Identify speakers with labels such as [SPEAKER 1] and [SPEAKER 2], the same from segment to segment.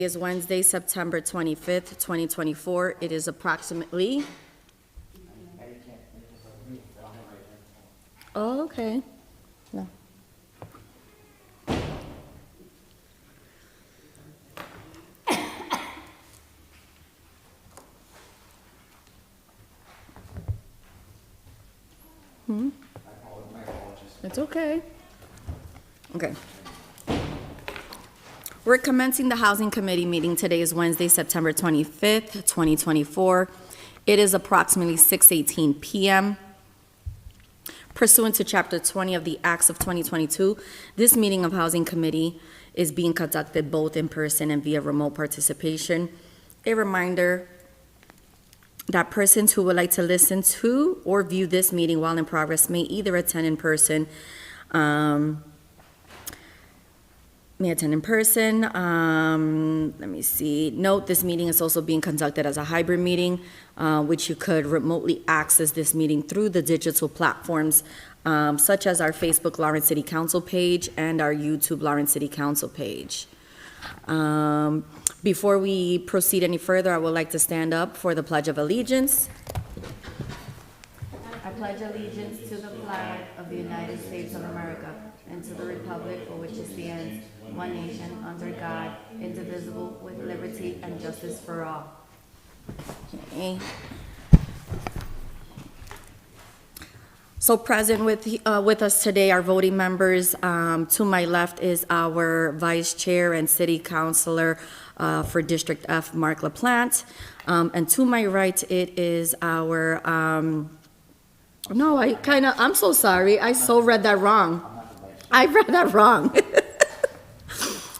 [SPEAKER 1] Is Wednesday, September 25th, 2024. It is approximately... Oh, okay. No. It's okay. Okay. We're commencing the Housing Committee meeting. Today is Wednesday, September 25th, 2024. It is approximately 6:18 p.m. Pursuant to Chapter 20 of the Acts of 2022, this meeting of Housing Committee is being conducted both in person and via remote participation. A reminder that persons who would like to listen to or view this meeting while in progress may either attend in person, Let me see. Note, this meeting is also being conducted as a hybrid meeting, which you could remotely access this meeting through the digital platforms, such as our Facebook Lawrence City Council page and our YouTube Lawrence City Council page. Before we proceed any further, I would like to stand up for the Pledge of Allegiance. I pledge allegiance to the flag of the United States of America and to the republic for which it stands, one nation, under God, indivisible, with liberty and justice for all. Okay. So present with us today are voting members. To my left is our Vice Chair and City Councilor for District F, Mark LaPlante. And to my right, it is our, I'm so sorry. I so read that wrong. I read that wrong.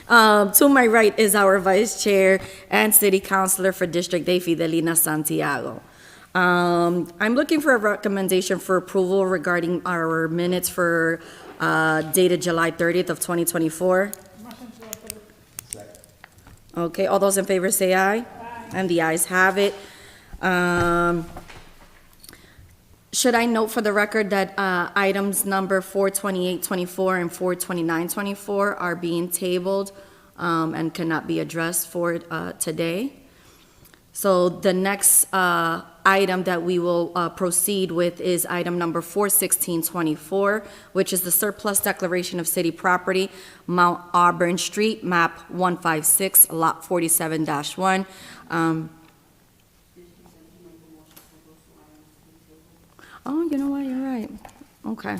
[SPEAKER 1] To my right is our Vice Chair and City Councilor for District A, Fidelina Santiago. I'm looking for a recommendation for approval regarding our minutes for dated July 30th of 2024. Okay, all those in favor say aye. Aye. And the ayes have it. Should I note for the record that items number 42824 and 42924 are being tabled and cannot be addressed for today? So the next item that we will proceed with is item number 41624, which is the surplus declaration of city property, Mount Auburn Street, map 156, lot 47-1. Oh, you know what, you're right. Okay.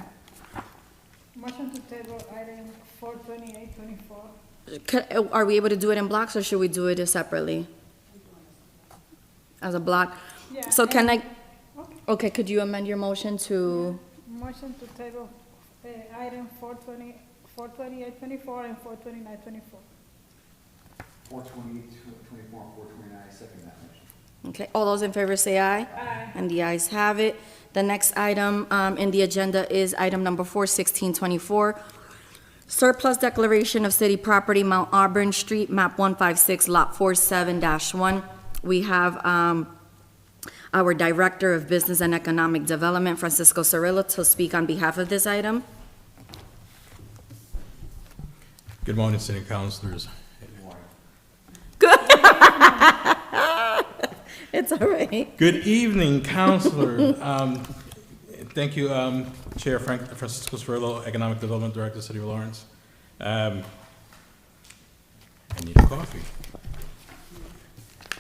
[SPEAKER 2] Motion to table item 42824.
[SPEAKER 1] Are we able to do it in blocks, or should we do it separately? As a block?
[SPEAKER 2] Yeah,
[SPEAKER 1] So can I,
[SPEAKER 2] okay.
[SPEAKER 1] could you amend your motion to,
[SPEAKER 2] Motion to table item 42824 and 42924.
[SPEAKER 3] 42824 and 429, I second that motion.
[SPEAKER 1] okay, all those in favor say aye.
[SPEAKER 2] Aye.
[SPEAKER 1] And the ayes have it. The next item in the agenda is item number 41624, surplus declaration of city property, Mount Auburn Street, map 156, lot 47-1. We have our Director of Business and Economic Development, Francisco Cirillo, to speak on behalf of this item.
[SPEAKER 4] Good morning, City Councilors.
[SPEAKER 1] It's all right.
[SPEAKER 4] Good evening, Councilor. Thank you, Chair Francisco Cirillo, Economic Development Director, City of Lawrence. I need a coffee.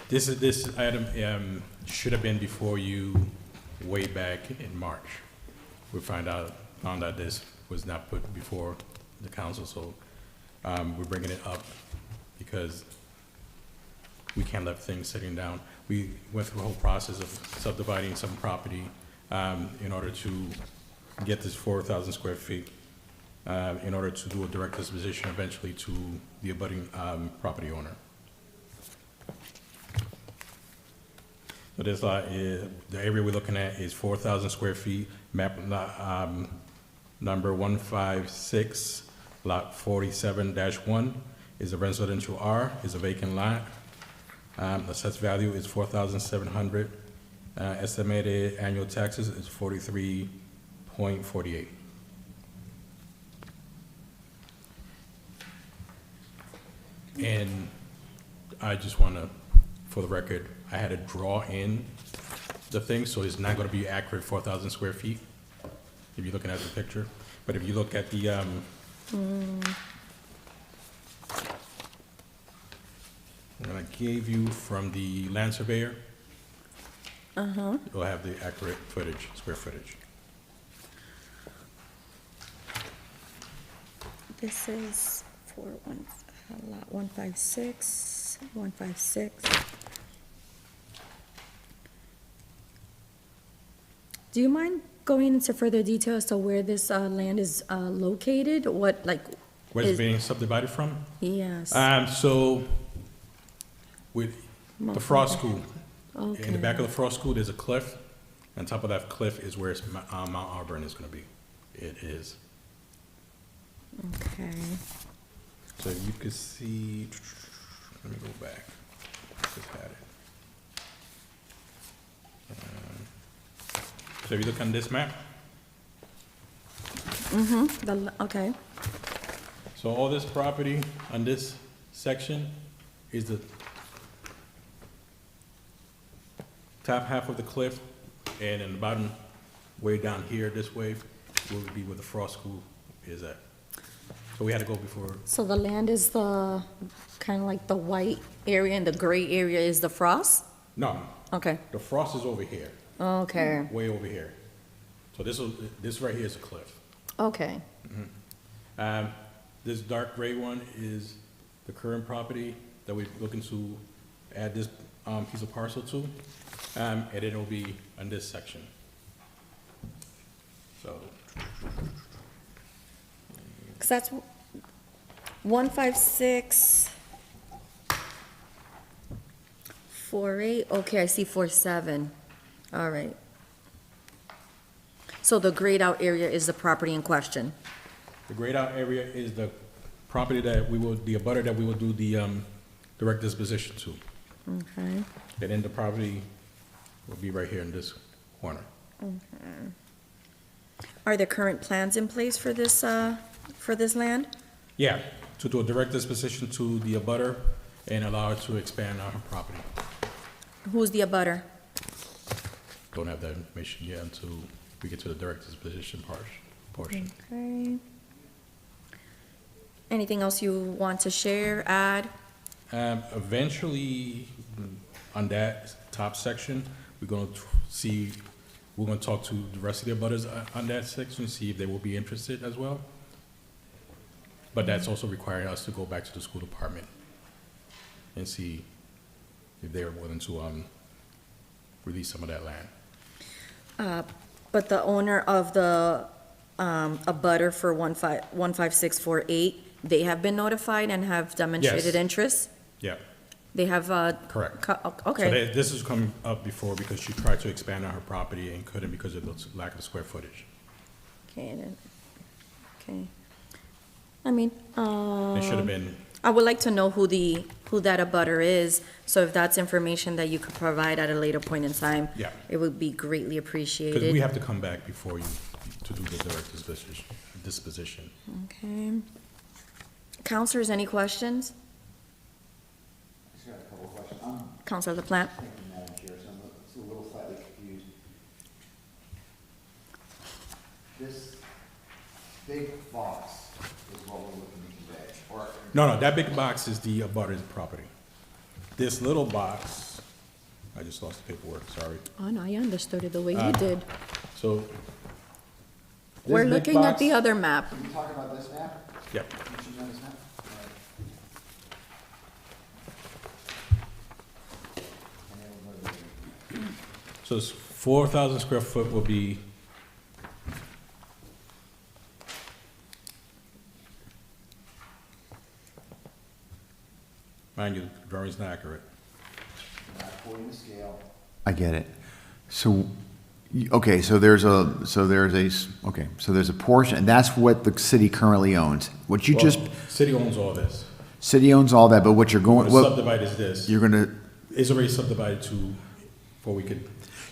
[SPEAKER 4] This item should have been before you way back in March. We found out this was not put before the council, so we're bringing it up because we can't let things sitting down. We went through a whole process of subdividing some property in order to get this 4,000 square feet in order to do a direct disposition eventually to the abutting property owner. So this lot is, the area we're looking at is 4,000 square feet, map number 156, lot 47-1, is a residential R, is a vacant lot. Assessed value is $4,700. Estimated annual taxes is 43.48. And I just want to, for the record, I had to draw in the thing, so it's not going to be accurate 4,000 square feet, if you're looking at the picture. But if you look at the, what I gave you from the land surveyor, you'll have the accurate footage, square footage.
[SPEAKER 1] This is for lot 156, 156. Do you mind going into further detail as to where this land is located? What, like,
[SPEAKER 4] Where's it
[SPEAKER 1] is-
[SPEAKER 4] being subdivided from?
[SPEAKER 1] yes,
[SPEAKER 4] So, with the Frost School, in the
[SPEAKER 1] okay.
[SPEAKER 4] back of the Frost School, there's a cliff. On top of that cliff is where Mount Auburn is gonna be. It is.
[SPEAKER 1] Okay.
[SPEAKER 4] So you can see, let me go back. Just had it. So if you look on this map,
[SPEAKER 1] Okay,
[SPEAKER 4] so all this property on this section is the top half of the cliff, and in the bottom, way down here, this way, will be where the Frost School is at. So we had to go before,
[SPEAKER 1] so the land is the, kind of like the white area and the gray area is the frost?
[SPEAKER 4] no,
[SPEAKER 1] Okay,
[SPEAKER 4] the Frost is over here,
[SPEAKER 1] okay,
[SPEAKER 4] way over here. So this right here is a cliff.
[SPEAKER 1] okay,
[SPEAKER 4] This dark gray one is the current property that we're looking to add this piece of parcel to, and it'll be on this section. So,
[SPEAKER 1] because that's 156, 48, okay, I see 47, all right. So the grayed out area is the property in question?
[SPEAKER 4] the grayed out area is the property that we will, the abutter that we will do the direct disposition to.
[SPEAKER 1] Okay,
[SPEAKER 4] And then the property will be right here in this corner.
[SPEAKER 1] are there current plans in place for this land?
[SPEAKER 4] Yeah, to do a direct disposition to the abutter and allow it to expand on her property.
[SPEAKER 1] Who's the abutter?
[SPEAKER 4] Don't have that information yet until we get to the direct disposition portion.
[SPEAKER 1] Okay. Anything else you want to share, add?
[SPEAKER 4] Eventually, on that top section, we're gonna talk to the rest of the abutters on that section, see if they will be interested as well. But that's also requiring us to go back to the school department and see if they're willing to, release some of that land.
[SPEAKER 1] But the owner of the abutter for 15648, they have been notified and have demonstrated
[SPEAKER 4] Yes.
[SPEAKER 1] interest?
[SPEAKER 4] Yeah,
[SPEAKER 1] They have,
[SPEAKER 4] correct. So
[SPEAKER 1] okay,
[SPEAKER 4] this is coming up before because she tried to expand on her property and couldn't because of the lack of square footage.
[SPEAKER 1] okay, okay. I mean,
[SPEAKER 4] It should have been,
[SPEAKER 1] I would like to know who that abutter is, so if that's information that you could provide at a later point in time,
[SPEAKER 4] yeah,
[SPEAKER 1] it would be greatly
[SPEAKER 4] because we
[SPEAKER 1] appreciated.
[SPEAKER 4] have to come back before you to do the direct disposition.
[SPEAKER 1] Okay. Counselors, any questions?
[SPEAKER 3] Just got a couple of questions.
[SPEAKER 1] Counselor LaPlante?
[SPEAKER 3] Thank you, Madam Chair, so I'm a little slightly confused. This big box is what we're looking to convey, or?
[SPEAKER 4] No, that big box is the abutter's property. This little box, I just lost the paperwork, sorry.
[SPEAKER 1] Oh, no, I understood it the way you did.
[SPEAKER 4] So. this
[SPEAKER 1] We're
[SPEAKER 4] big
[SPEAKER 1] looking at the
[SPEAKER 4] box-
[SPEAKER 1] other map.
[SPEAKER 3] Can you talk about this map?
[SPEAKER 4] Yep,
[SPEAKER 3] Can you show this map? And then we'll go to the-
[SPEAKER 4] so this 4,000 square foot will be mind you, the drawing's not accurate.
[SPEAKER 3] Not according to scale.
[SPEAKER 5] I get it. So, okay, so there's a portion, and that's what the city currently owns. What you just,
[SPEAKER 4] Well, city owns all this.
[SPEAKER 5] city owns all that, but what you're going,
[SPEAKER 4] The
[SPEAKER 5] what,
[SPEAKER 4] subdivide is this.
[SPEAKER 5] you're gonna,
[SPEAKER 4] It's already subdivided to, before we could,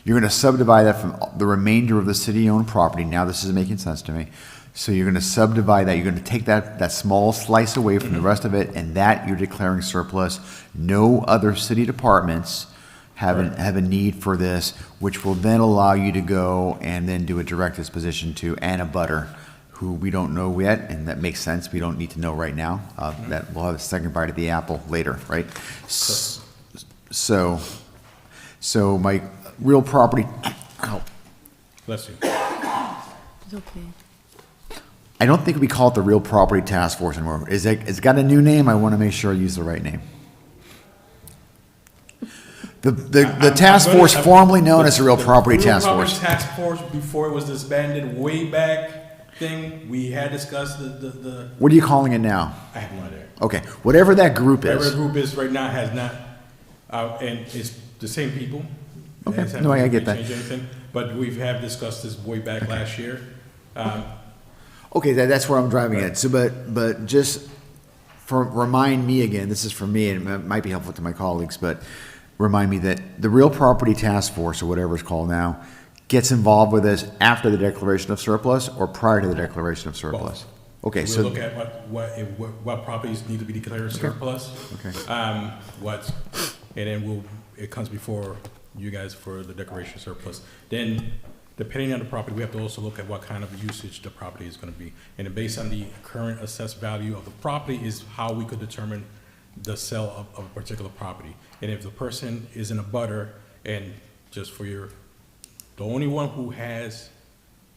[SPEAKER 5] you're gonna subdivide that from the remainder of the city-owned property, now this is making sense to me. So you're gonna subdivide that, you're gonna take that small slice away from the rest of it, and that you're declaring surplus. No other city departments have a need for this, which will then allow you to go and then do a direct disposition to Anna Butter, who we don't know yet, and that makes sense, we don't need to know right now. That we'll have a second bite of the apple later, right? So my real property, oh,
[SPEAKER 4] Bless you.
[SPEAKER 1] It's okay.
[SPEAKER 5] I don't think we call it the Real Property Task Force anymore. It's got a new name, I want to make sure I use the right name. The task force formerly known as the Real Property Task
[SPEAKER 4] Real
[SPEAKER 5] Force.
[SPEAKER 4] Property Task Force, before it was disbanded way back thing, we had discussed the,
[SPEAKER 5] What are you calling it now?
[SPEAKER 4] I have no idea.
[SPEAKER 5] Okay, whatever that group
[SPEAKER 4] Whatever
[SPEAKER 5] is.
[SPEAKER 4] group is right now has not, and it's the same people. It
[SPEAKER 5] Okay,
[SPEAKER 4] hasn't
[SPEAKER 5] no, I
[SPEAKER 4] really
[SPEAKER 5] get that.
[SPEAKER 4] changed anything, but we have discussed this way back last year.
[SPEAKER 5] Okay, that's where I'm driving at. So, but just remind me again, this is for me, and it might be helpful to my colleagues, but remind me that the Real Property Task Force, or whatever it's called now, gets involved with this after the declaration of surplus or prior to the declaration of surplus? Okay,
[SPEAKER 4] We'll
[SPEAKER 5] so,
[SPEAKER 4] look at what properties need to be declared surplus.
[SPEAKER 5] okay.
[SPEAKER 4] And then it comes before you guys for the declaration surplus. Then, depending on the property, we have to also look at what kind of usage the property is gonna be. And then based on the current assessed value of the property is how we could determine the sale of a particular property. And if the person is in a butter, and just for the only one who has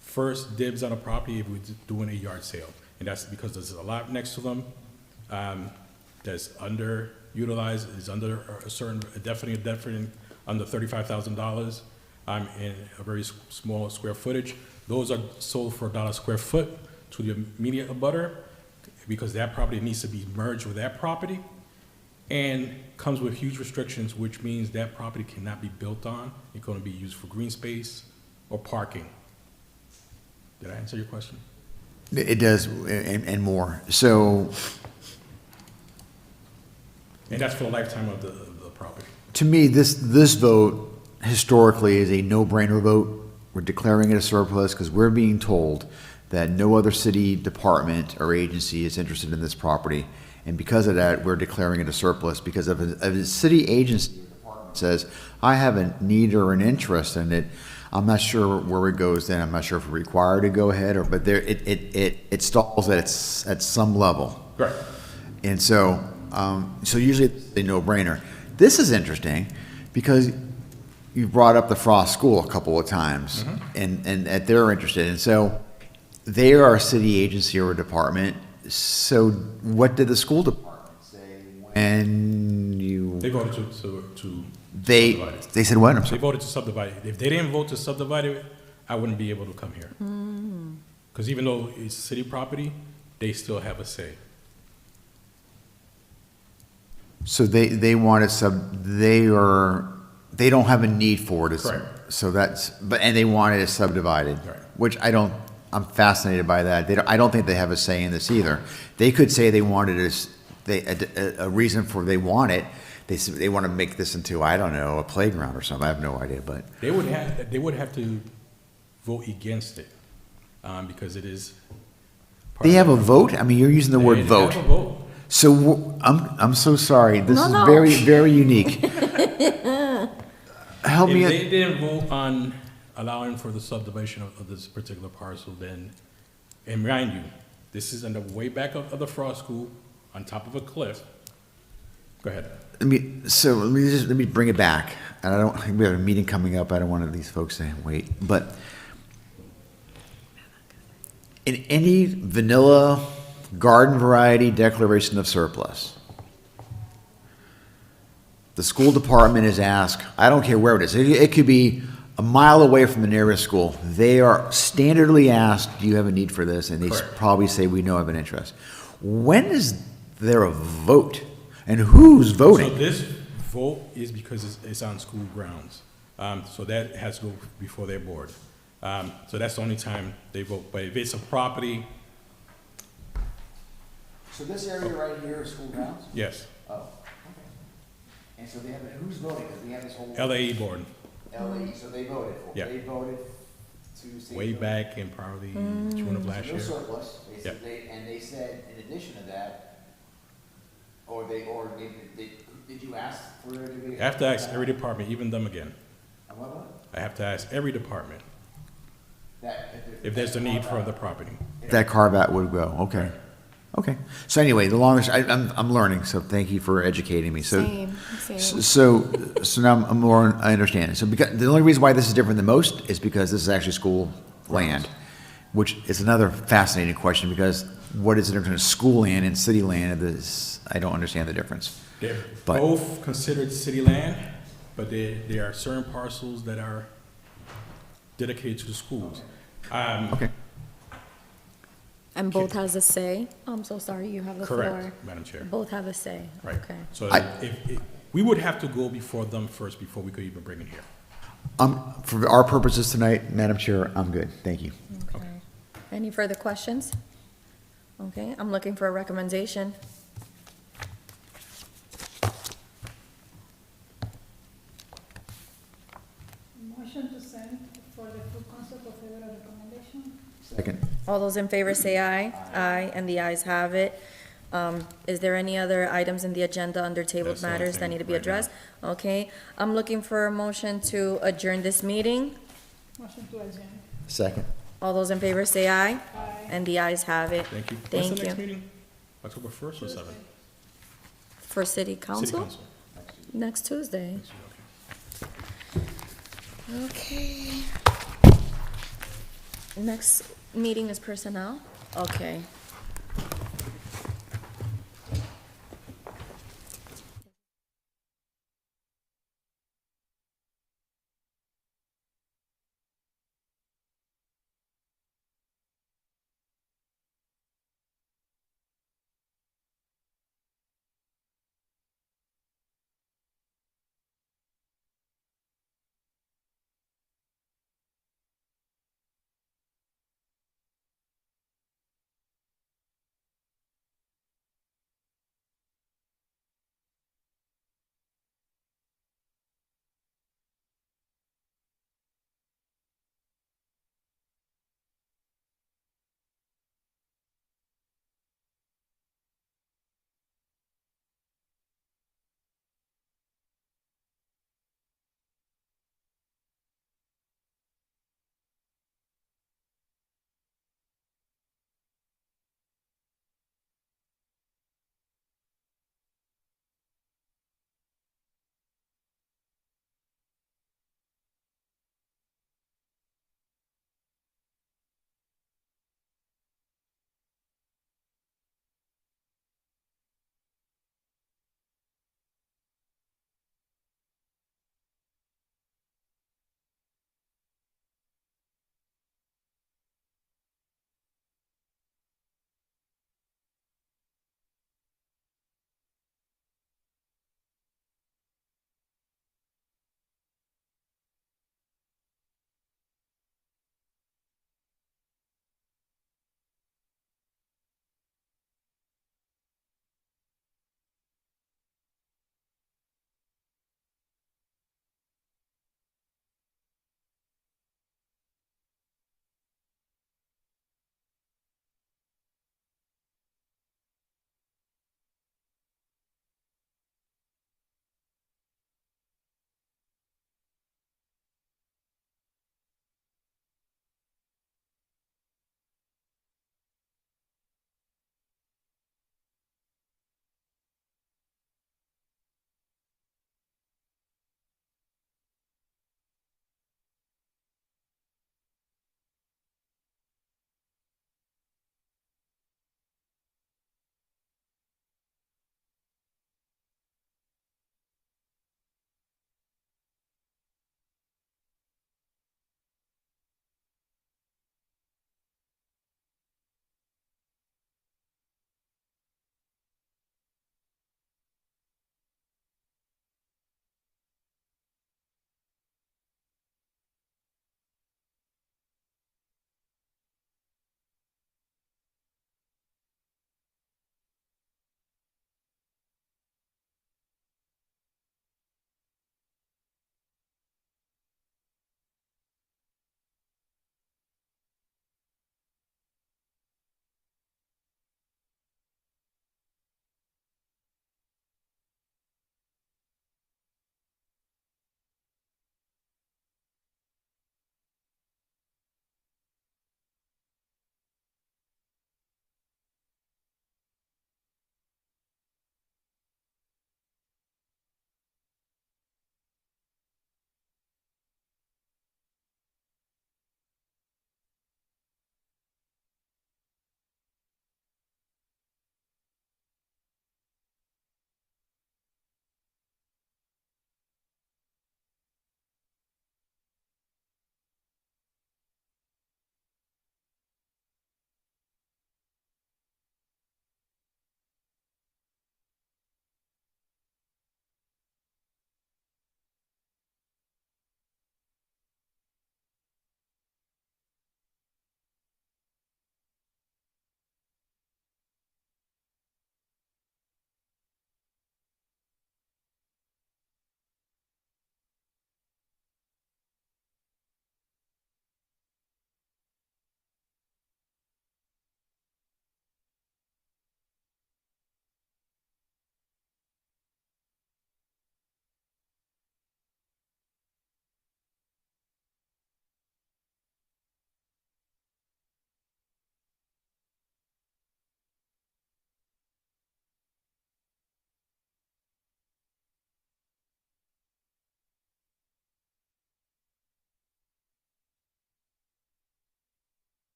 [SPEAKER 4] first dibs on a property if we're doing a yard sale. And that's because there's a lot next to them, that's underutilized, is under definitely under $35,000, in a very small square footage. Those are sold for $1 square foot to the immediate abutter, because that property needs to be merged with that property, and comes with huge restrictions, which means that property cannot be built on. It's gonna be used for green space or parking. Did I answer your question?
[SPEAKER 5] It does, and more. So,
[SPEAKER 4] And that's for the lifetime of the property.
[SPEAKER 5] to me, this vote historically is a no-brainer vote. We're declaring it a surplus because we're being told that no other city department or agency is interested in this property. And because of that, we're declaring it a surplus, because if a city agency says, I have a need or an interest in it, I'm not sure where it goes then. I'm not sure if we're required to go ahead, but it stalls at some level.
[SPEAKER 4] Right.
[SPEAKER 5] And so, so usually it's a no-brainer. This is interesting because you brought up the Frost School a couple of times, and that they're interested. And so they are a city agency or a department. So what did the school department say when
[SPEAKER 4] They voted to subdivide it.
[SPEAKER 5] they said what? I'm
[SPEAKER 4] They
[SPEAKER 5] sorry.
[SPEAKER 4] voted to subdivide it. If they didn't vote to subdivide it, I wouldn't be able to come here. Because even though it's city property, they still have a say.
[SPEAKER 5] So they want to they don't have a need for it.
[SPEAKER 4] Correct.
[SPEAKER 5] So and they wanted it subdivided.
[SPEAKER 4] Right.
[SPEAKER 5] Which I'm fascinated by that. I don't think they have a say in this either. They could say they wanted a reason for they want it. They want to make this into, I don't know, a playground or something. I have no idea, but.
[SPEAKER 4] They would have to vote against it, because it is. part
[SPEAKER 5] They
[SPEAKER 4] of
[SPEAKER 5] have
[SPEAKER 4] the-
[SPEAKER 5] a vote? I mean, you're using the word
[SPEAKER 4] They
[SPEAKER 5] vote.
[SPEAKER 4] have a vote.
[SPEAKER 5] So I'm so sorry. This
[SPEAKER 1] No,
[SPEAKER 5] is
[SPEAKER 1] no.
[SPEAKER 5] very, very unique. Help
[SPEAKER 4] If
[SPEAKER 5] me.
[SPEAKER 4] they didn't vote on allowing for the subdivision of this particular parcel, then, and mind you, this is in the way back of the Frost School, on top of a cliff. Go ahead.
[SPEAKER 5] Let me bring it back. And we have a meeting coming up. I don't want these folks to wait. But in any vanilla garden variety declaration of surplus, the school department is asked, I don't care where it is. It could be a mile away from the nearest school. They are standardly asked, do you have a need for this? And they
[SPEAKER 4] Correct.
[SPEAKER 5] probably say, we know I have an interest. When is there a vote? And who's voting?
[SPEAKER 4] So this vote is because it's on school grounds. So that has to go before their board. So that's the only time they vote. But if it's a property,
[SPEAKER 3] So this area right here is school grounds?
[SPEAKER 4] yes,
[SPEAKER 3] Oh, okay. And so who's voting? Because we have this whole.
[SPEAKER 4] LAE board.
[SPEAKER 3] LAE, so they voted for it.
[SPEAKER 4] Yeah.
[SPEAKER 3] They voted to state.
[SPEAKER 4] way back in probably June of last
[SPEAKER 3] No
[SPEAKER 4] year.
[SPEAKER 3] surplus, they said,
[SPEAKER 4] Yep.
[SPEAKER 3] and they said, in addition to that, did you ask for there to be?
[SPEAKER 4] I have to ask every department, even them again.
[SPEAKER 3] And what?
[SPEAKER 4] I have to ask every department
[SPEAKER 3] That,
[SPEAKER 4] if there's a need for the property.
[SPEAKER 5] That carve-out would go, okay. Okay. So anyway, the longest, I'm learning, so thank you for educating me. So,
[SPEAKER 1] Same.
[SPEAKER 5] so now I'm more, I understand. So because, the only reason why this is different than most is because this is actually school land, which is another fascinating question, because what is the difference between school land and city land? I don't understand the difference.
[SPEAKER 4] They're
[SPEAKER 5] But-
[SPEAKER 4] both considered city land, but there are certain parcels that are dedicated to the schools.
[SPEAKER 5] Okay.
[SPEAKER 1] And both has a say? I'm so sorry, you have the floor.
[SPEAKER 4] Correct, Madam Chair.
[SPEAKER 1] Both have a say?
[SPEAKER 4] Right.
[SPEAKER 1] Okay.
[SPEAKER 4] So
[SPEAKER 5] I-
[SPEAKER 4] we would have to go before them first before we could even bring it here.
[SPEAKER 5] For our purposes tonight, Madam Chair, I'm good. Thank you.
[SPEAKER 1] Okay. Any further questions? Okay, I'm looking for a recommendation.
[SPEAKER 2] Motion to send for the full council for favorable recommendation.
[SPEAKER 5] Second.
[SPEAKER 1] All those in favor say aye. Aye, and the ayes have it. Is there any other items in the agenda under tabled
[SPEAKER 4] That's the only
[SPEAKER 1] matters that
[SPEAKER 4] thing
[SPEAKER 1] need to be
[SPEAKER 4] right now.
[SPEAKER 1] addressed? Okay, I'm looking for a motion to adjourn this meeting.
[SPEAKER 2] Motion to adjourn.
[SPEAKER 5] Second.
[SPEAKER 1] All those in favor say aye.
[SPEAKER 2] Aye.
[SPEAKER 1] And the ayes have it.
[SPEAKER 4] Thank you. What's
[SPEAKER 1] Thank
[SPEAKER 4] the next
[SPEAKER 1] you.
[SPEAKER 4] meeting? October 1st or 7th?
[SPEAKER 1] For city
[SPEAKER 4] City
[SPEAKER 1] council?
[SPEAKER 4] Council.
[SPEAKER 1] Next Tuesday.
[SPEAKER 4] Okay.
[SPEAKER 1] Okay. Next meeting is personnel? Okay.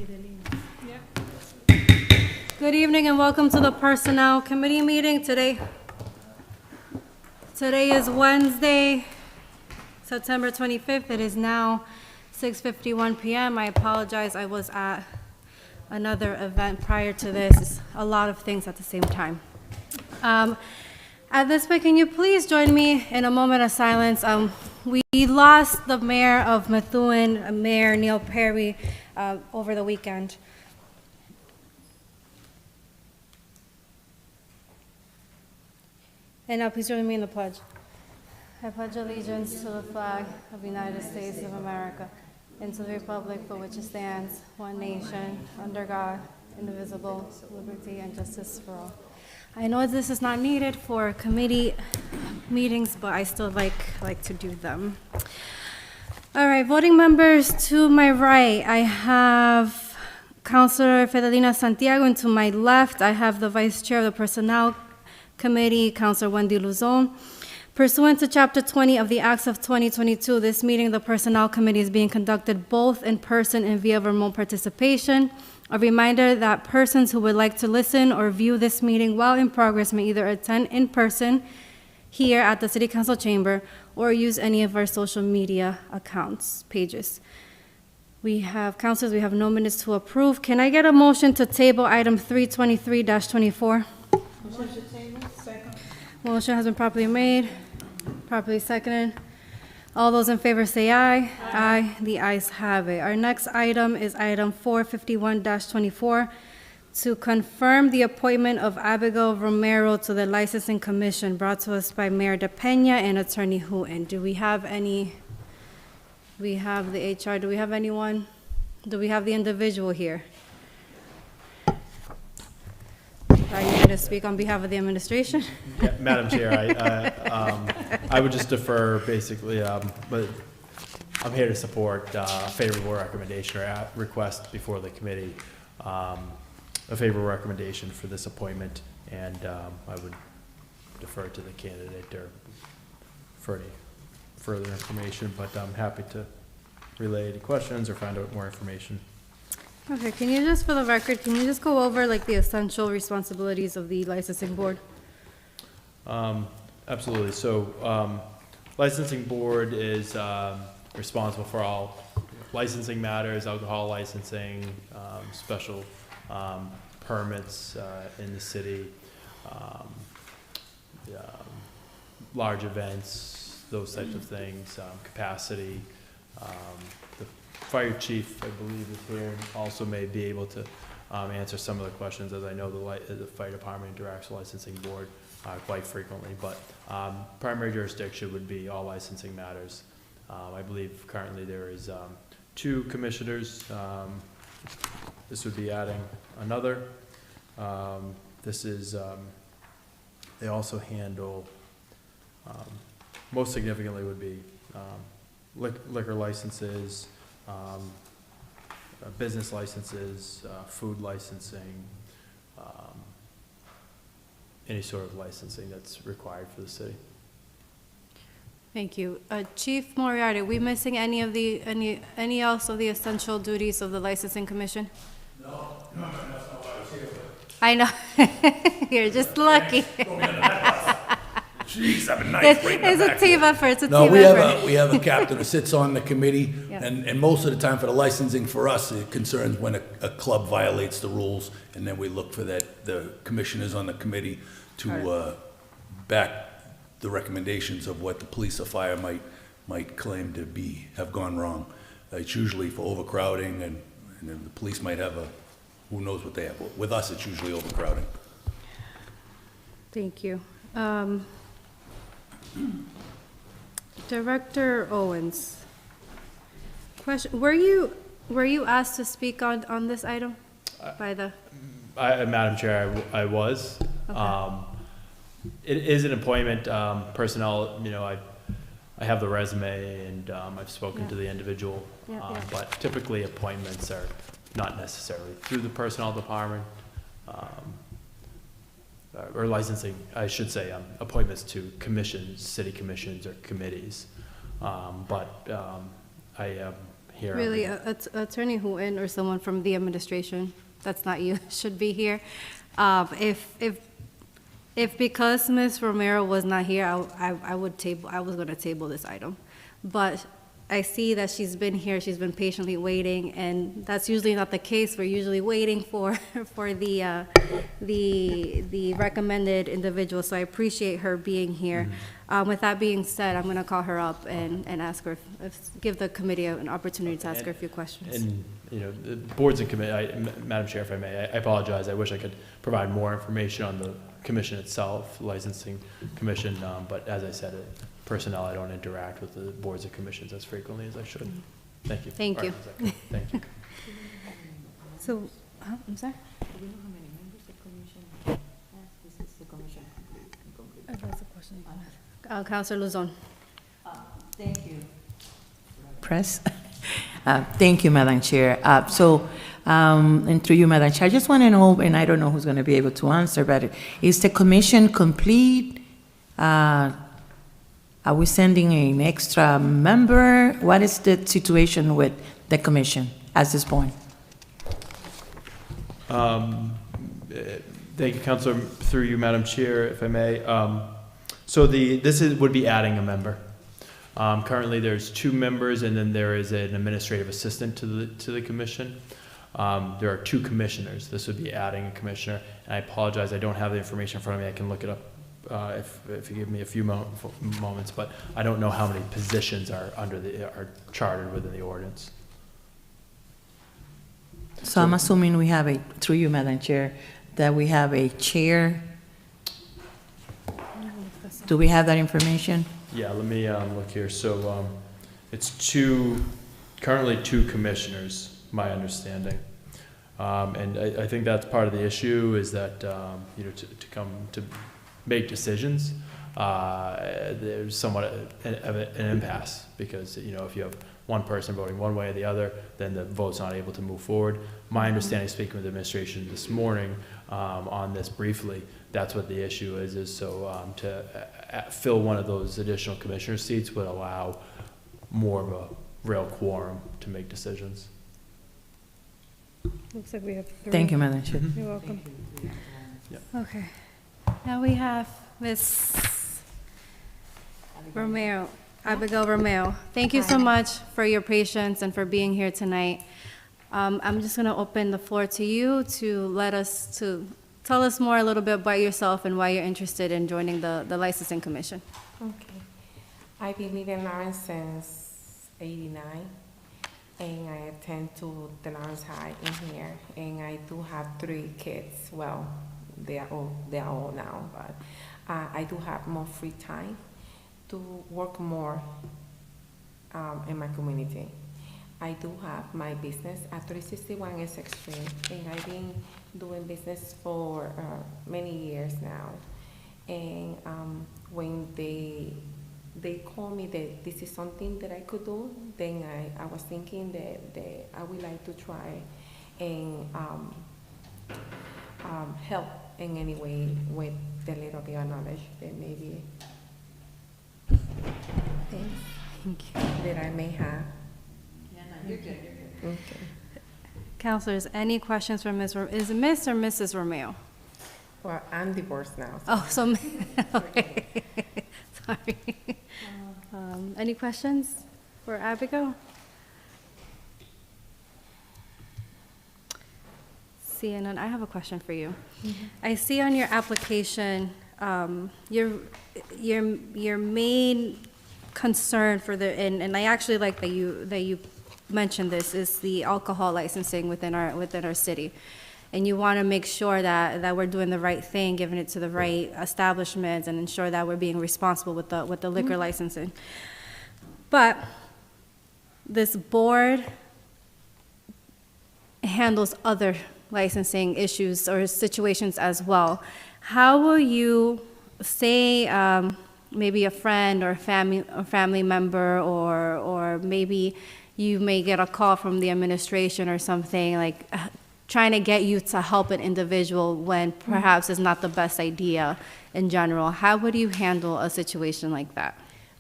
[SPEAKER 2] Yeah.
[SPEAKER 6] Good evening and welcome to the Personnel Committee meeting. Today is Wednesday, September 25th. It is now 6:51 p.m. I apologize, I was at another event prior to this. A lot of things at the same time. At this point, can you please join me in a moment of silence? We lost the mayor of Methuen, Mayor Neil Perry, over the weekend. And now please join me in the pledge. I pledge allegiance to the flag of the United States of America and to the republic for which it stands, one nation, under God, indivisible, with liberty and justice for all. I know this is not needed for committee meetings, but I still like to do them. All right, voting members, to my right, I have Councilor Fidelina Santiago, and to my left, I have the Vice Chair of the Personnel Committee, Councilor Wendy Luzon. Pursuant to Chapter 20 of the Acts of 2022, this meeting of the Personnel Committee is being conducted both in person and via remote participation. A reminder that persons who would like to listen or view this meeting while in progress may either attend in person here at the City Council chamber or use any of our social media accounts, pages. We have, councilors, we have no minutes to approve. Can I get a motion to table item 323-24?
[SPEAKER 2] Second.
[SPEAKER 6] Motion has been properly made, properly seconded. All those in favor say aye. Aye. The ayes have it. Our next item is item 451-24, to confirm the appointment of Abigail Romero to the Licensing Commission, brought to us by Mayor DePena and Attorney Hooten. Do we have any? We have the HR. Do we have anyone? Do we have the individual here? Are you going to speak on behalf of the administration?
[SPEAKER 7] Yeah, Madam Chair, I would just defer basically, but I'm here to support a favorable recommendation or request before the committee, a favorable recommendation for this appointment, and I would defer to the candidate or for any further information, but I'm happy to relay any questions or find out more information.
[SPEAKER 6] Okay, can you just, for the record, can you just go over like the essential responsibilities of the licensing board?
[SPEAKER 7] Absolutely. So, licensing board is responsible for all licensing matters, alcohol licensing, special permits in the city, large events, those types of things, capacity. The fire chief, I believe, is here and also may be able to answer some of the questions, as I know the fire department interacts with the licensing board quite frequently, but primary jurisdiction would be all licensing matters. I believe currently there is 2 commissioners. This would be adding another. This is, they also handle, most significantly would be liquor licenses, business licenses, food licensing, any sort of licensing that's required for the city.
[SPEAKER 6] Thank you. Chief Moriarty, are we missing any of the, any else of the essential duties of the licensing commission?
[SPEAKER 8] No, that's not why I was here, but
[SPEAKER 6] I know. You're just lucky.
[SPEAKER 8] throw me under that bus. Jeez, I've been nice bringing
[SPEAKER 6] It's
[SPEAKER 8] them
[SPEAKER 6] a
[SPEAKER 8] back
[SPEAKER 6] team
[SPEAKER 8] here.
[SPEAKER 6] effort, it's a
[SPEAKER 8] No,
[SPEAKER 6] team
[SPEAKER 8] we
[SPEAKER 6] effort.
[SPEAKER 8] we have a captain who sits on the committee,
[SPEAKER 6] Yeah.
[SPEAKER 8] and most of the time for the licensing for us, it concerns when a club violates the rules, and then we look for that, the commissioners on the committee to back the recommendations of what the police or fire might claim to have gone wrong. It's usually for overcrowding, and then the police might have who knows what they have. With us, it's usually overcrowding.
[SPEAKER 6] Thank you. Director Owens, question, were you asked to speak on this item by the?
[SPEAKER 7] Madam Chair, I was.
[SPEAKER 6] Okay.
[SPEAKER 7] It is an appointment, personnel, you know, I have the resume and I've spoken to the individual.
[SPEAKER 6] Yeah.
[SPEAKER 7] But typically appointments are not necessarily through the personnel department, or licensing, I should say, appointments to commissions, city commissions or committees. But I here.
[SPEAKER 6] Really, Attorney Hooton or someone from the administration, that's not you, should be here. If because Ms. Romero was not here, I was gonna table this item. But I see that she's been here, she's been patiently waiting, and that's usually not the case. We're usually waiting for the recommended individual, so I appreciate her being here. With that being said, I'm gonna call her up and ask her, give the committee an opportunity to ask her a few questions.
[SPEAKER 7] And, the boards and committee, Madam Chair, if I may, I apologize, I wish I could provide more information on the commission itself, licensing commission, but as I said, personnel, I don't interact with the boards and commissions as frequently as I should. Thank you.
[SPEAKER 6] Thank you.
[SPEAKER 7] Thank you.
[SPEAKER 6] So, I'm sorry? That's a question. Counselor Luzon.
[SPEAKER 9] Thank you. Press. Thank you, Madam Chair. And through you, Madam Chair, I just want to know, and I don't know who's going to be able to answer, but is the commission complete? Are we sending an extra member? What is the situation with the commission at this point?
[SPEAKER 7] Thank you, Counselor, through you, Madam Chair, if I may. Would be adding a member. Currently, there's 2 members, and then there is an administrative assistant to the commission. There are 2 commissioners. This would be adding a commissioner. And I apologize, I don't have the information in front of me. I can look it up if you give me a few moments, but I don't know how many positions are are chartered within the ordinance.
[SPEAKER 9] So I'm assuming we have through you, Madam Chair, that we have a chair. Do we have that information?
[SPEAKER 7] Yeah, let me look here. So it's currently 2 commissioners, my understanding. And I think that's part of the issue is that, to come to make decisions, there's somewhat of an impasse because, if you have one person voting one way or the other, then the vote's not able to move forward. My understanding, speaking with the administration this morning on this briefly, that's what the issue is to fill one of those additional commissioner seats would allow more of a real quorum to make decisions.
[SPEAKER 6] Looks like we have 3.
[SPEAKER 9] Thank you, Madam Chair.
[SPEAKER 6] You're welcome.
[SPEAKER 7] Yeah.
[SPEAKER 6] Okay. Now we have Ms. Romero, Abigail Romero. Thank you so much for your patience and for being here tonight. I'm just going to open the floor to you to tell us more a little bit about yourself and why you're interested in joining the licensing commission.
[SPEAKER 10] Okay. I've been living in Lawrence since '89, and I attend to the Lawrence High in here, and I do have 3 kids. Well, they are all now, but I do have more free time to work more in my community. I do have my business at 361 Essex Street, and I've been doing business for many years now. And when they called me that this is something that I could do, then I was thinking that I would like to try and help in any way with the little bit of knowledge that maybe that I may have.
[SPEAKER 9] You're good.
[SPEAKER 10] Okay.
[SPEAKER 6] Counselors, any questions for Ms. Is it Ms. or Mrs. Romeo?
[SPEAKER 10] Well, I'm divorced now.
[SPEAKER 6] Oh, so, okay. Sorry. Any questions for Abigail? Seeing none, I have a question for you. I see on your application, your main concern for and I actually like that you mentioned this, is the alcohol licensing within our city. And you want to make sure that we're doing the right thing, giving it to the right establishments, and ensure that we're being responsible with the liquor licensing. But this board handles other licensing issues or situations as well. How will you say maybe a friend or a family member, or maybe you may get a call from the administration or something, like trying to get you to help an individual when perhaps it's not the best idea in general? How would you handle a situation like that?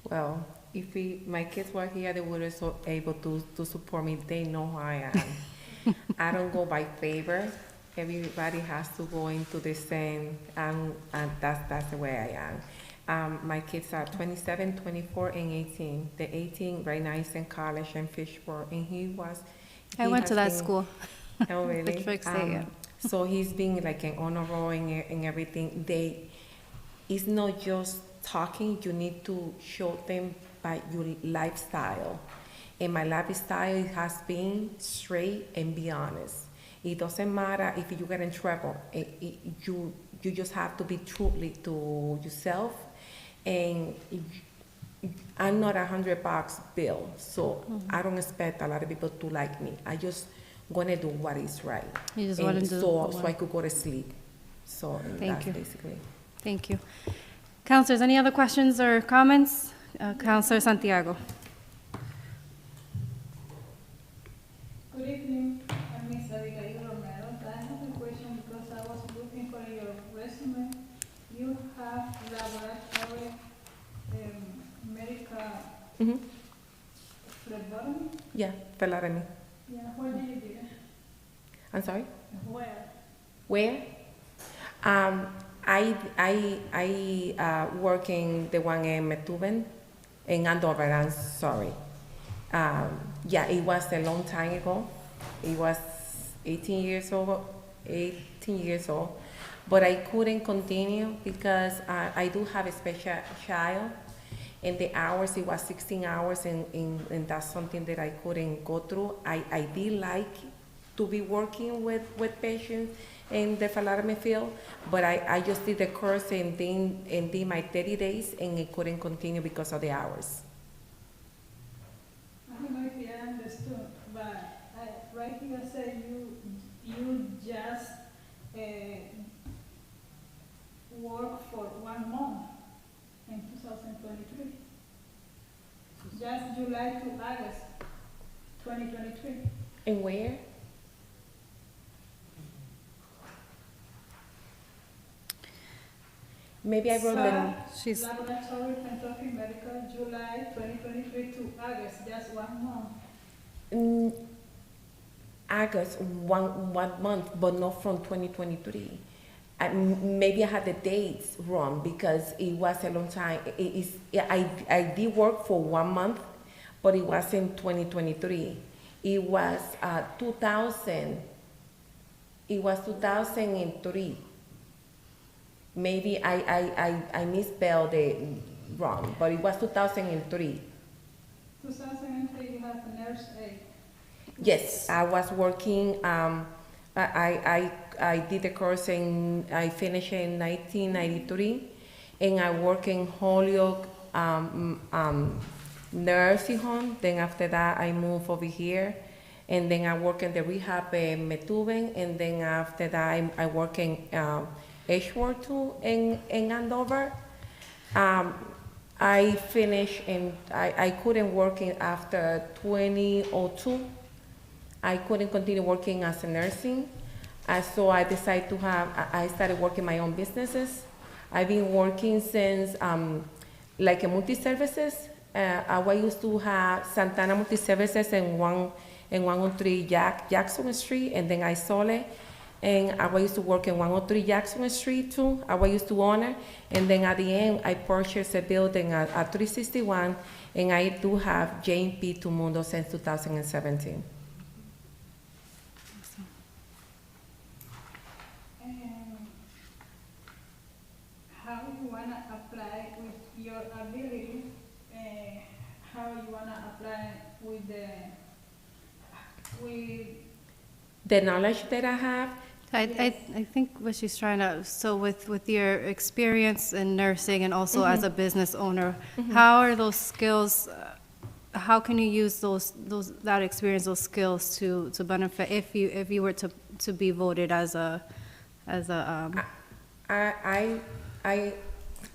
[SPEAKER 10] Well, if my kids were here, they would also able to support me. They know who I am. I don't go by favor. Everybody has to go into the same, and that's the way I am. My kids are 27, 24, and 18. The 18 right now is in college in Fishburne, and
[SPEAKER 6] I went to that
[SPEAKER 10] has been-
[SPEAKER 6] school.
[SPEAKER 10] Oh, really?
[SPEAKER 6] Fitchburg State, yeah.
[SPEAKER 10] So he's been like an honor roll and everything. It's not just talking, you need to show them by your lifestyle. And my lifestyle has been straight and be honest. It doesn't matter if you get in trouble. You just have to be truthful to yourself. And I'm not $100 bill, so I don't expect a lot of people to like me. I just gonna do what is right.
[SPEAKER 6] You just
[SPEAKER 10] And
[SPEAKER 6] wanna do
[SPEAKER 10] so
[SPEAKER 6] what-
[SPEAKER 10] I could go to sleep. So
[SPEAKER 6] Thank
[SPEAKER 10] that's
[SPEAKER 6] you.
[SPEAKER 10] basically.
[SPEAKER 6] Thank you. Councilors, any other questions or comments? Councilor Santiago.
[SPEAKER 2] Good evening, I'm Miss Abigail Romero. I have a question because I was looking for your resume. You have laboratory, medical
[SPEAKER 10] Mhm.
[SPEAKER 2] phlebotomy?
[SPEAKER 10] Yeah, phlebotomy.
[SPEAKER 2] Yeah, where did you do it?
[SPEAKER 10] I'm sorry?
[SPEAKER 2] Where?
[SPEAKER 10] Where? I work in the one in Methuen, in Andover, I'm sorry. Yeah, it was a long time ago. It was 18 years old, but I couldn't continue because I do have a special child, and the hours, it was 16 hours, and that's something that I couldn't go through. I did like to be working with patients in the phlebotomy field, but I just did the course and did my 30 days, and I couldn't continue because of the hours.
[SPEAKER 2] I don't know if you understood, but right here say you just work for 1 month in 2023. Just July to August 2023.
[SPEAKER 10] And where? Maybe I wrote them.
[SPEAKER 6] She's-
[SPEAKER 2] Laboratory Kentucky Medical, July 2023 to August, just 1 month.
[SPEAKER 10] August, one month, but not from 2023. Maybe I had the dates wrong because it was a long time. I did work for 1 month, but it was in 2023. It was 2000. It was 2003. Maybe I misspelled it wrong, but it was 2003.
[SPEAKER 2] 2003, you have a nurse aide.
[SPEAKER 10] Yes, I was working, I did the course I finished in 1993, and I work in Holyoke nursing home. Then after that, I moved over here, and then I work in the rehab in Methuen, and then after that, I work in Edgeworth too, in Andover. I finished, and I couldn't work after 2002. I couldn't continue working as a nursing, so I decided to I started working my own businesses. I've been working since like a multi-services. I used to have Santana Multi-Services in 103 Jackson Street, and then I sold it. And I used to work in 103 Jackson Street too. I used to own it. And then at the end, I purchased a building at 361, and I do have J&P Tumundo since 2017.
[SPEAKER 2] And how you wanna apply with your ability, how you wanna apply with
[SPEAKER 10] The knowledge that I have,
[SPEAKER 6] I think what she's trying to, so with your experience in nursing and also as a business owner, how are those skills, how can you use that experience, those skills to benefit if you were to be voted as a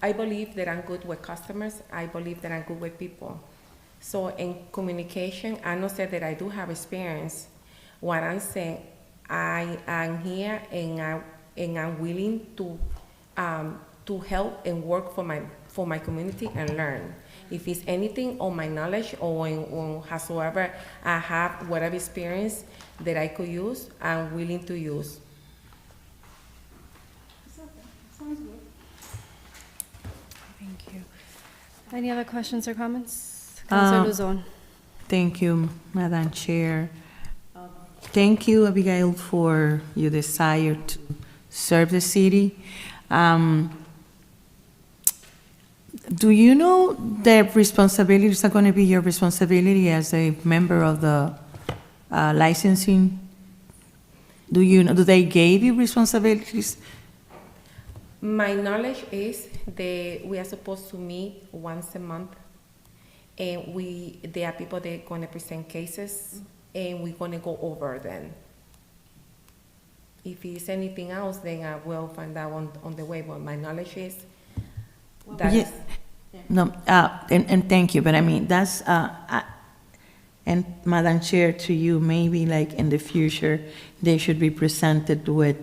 [SPEAKER 10] I believe that I'm good with customers. I believe that I'm good with people. So in communication, I know say that I do have experience. What I'm saying, I am here and I'm willing to help and work for my community and learn. If it's anything on my knowledge or on howsoever I have, whatever experience that I could use, I'm willing to use.
[SPEAKER 2] It's okay, sounds good.
[SPEAKER 6] Thank you. Any other questions or comments? Councilor Luzon.
[SPEAKER 9] Thank you, Madam Chair. Thank you, Abigail, for your desire to serve the city. Do you know that responsibilities are going to be your responsibility as a member of the licensing? Do you know, do they give you responsibilities?
[SPEAKER 10] My knowledge is that we are supposed to meet once a month, and there are people that are gonna present cases, and we're gonna go over them. If it's anything else, then I will find out on the way, but my knowledge is that
[SPEAKER 9] Yeah.
[SPEAKER 10] is.
[SPEAKER 9] No, and thank you, but I mean, that's, and Madam Chair, to you, maybe like in the future, they should be presented with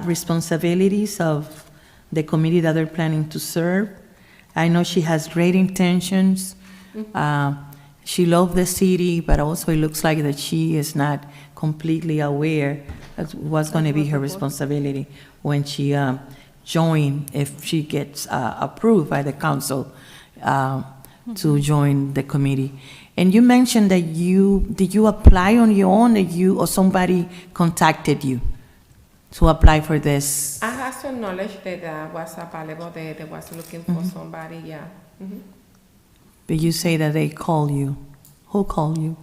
[SPEAKER 9] responsibilities of the committee that they're planning to serve. I know she has great intentions. She loves the city, but also it looks like that she is not completely aware of what's going to be her responsibility when she join, if she gets approved by the council to join the committee. And you mentioned that did you apply on your own, or somebody contacted you to apply for this?
[SPEAKER 10] I have some knowledge that was available, that was looking for somebody, yeah.
[SPEAKER 9] But you say that they call you. Who called you?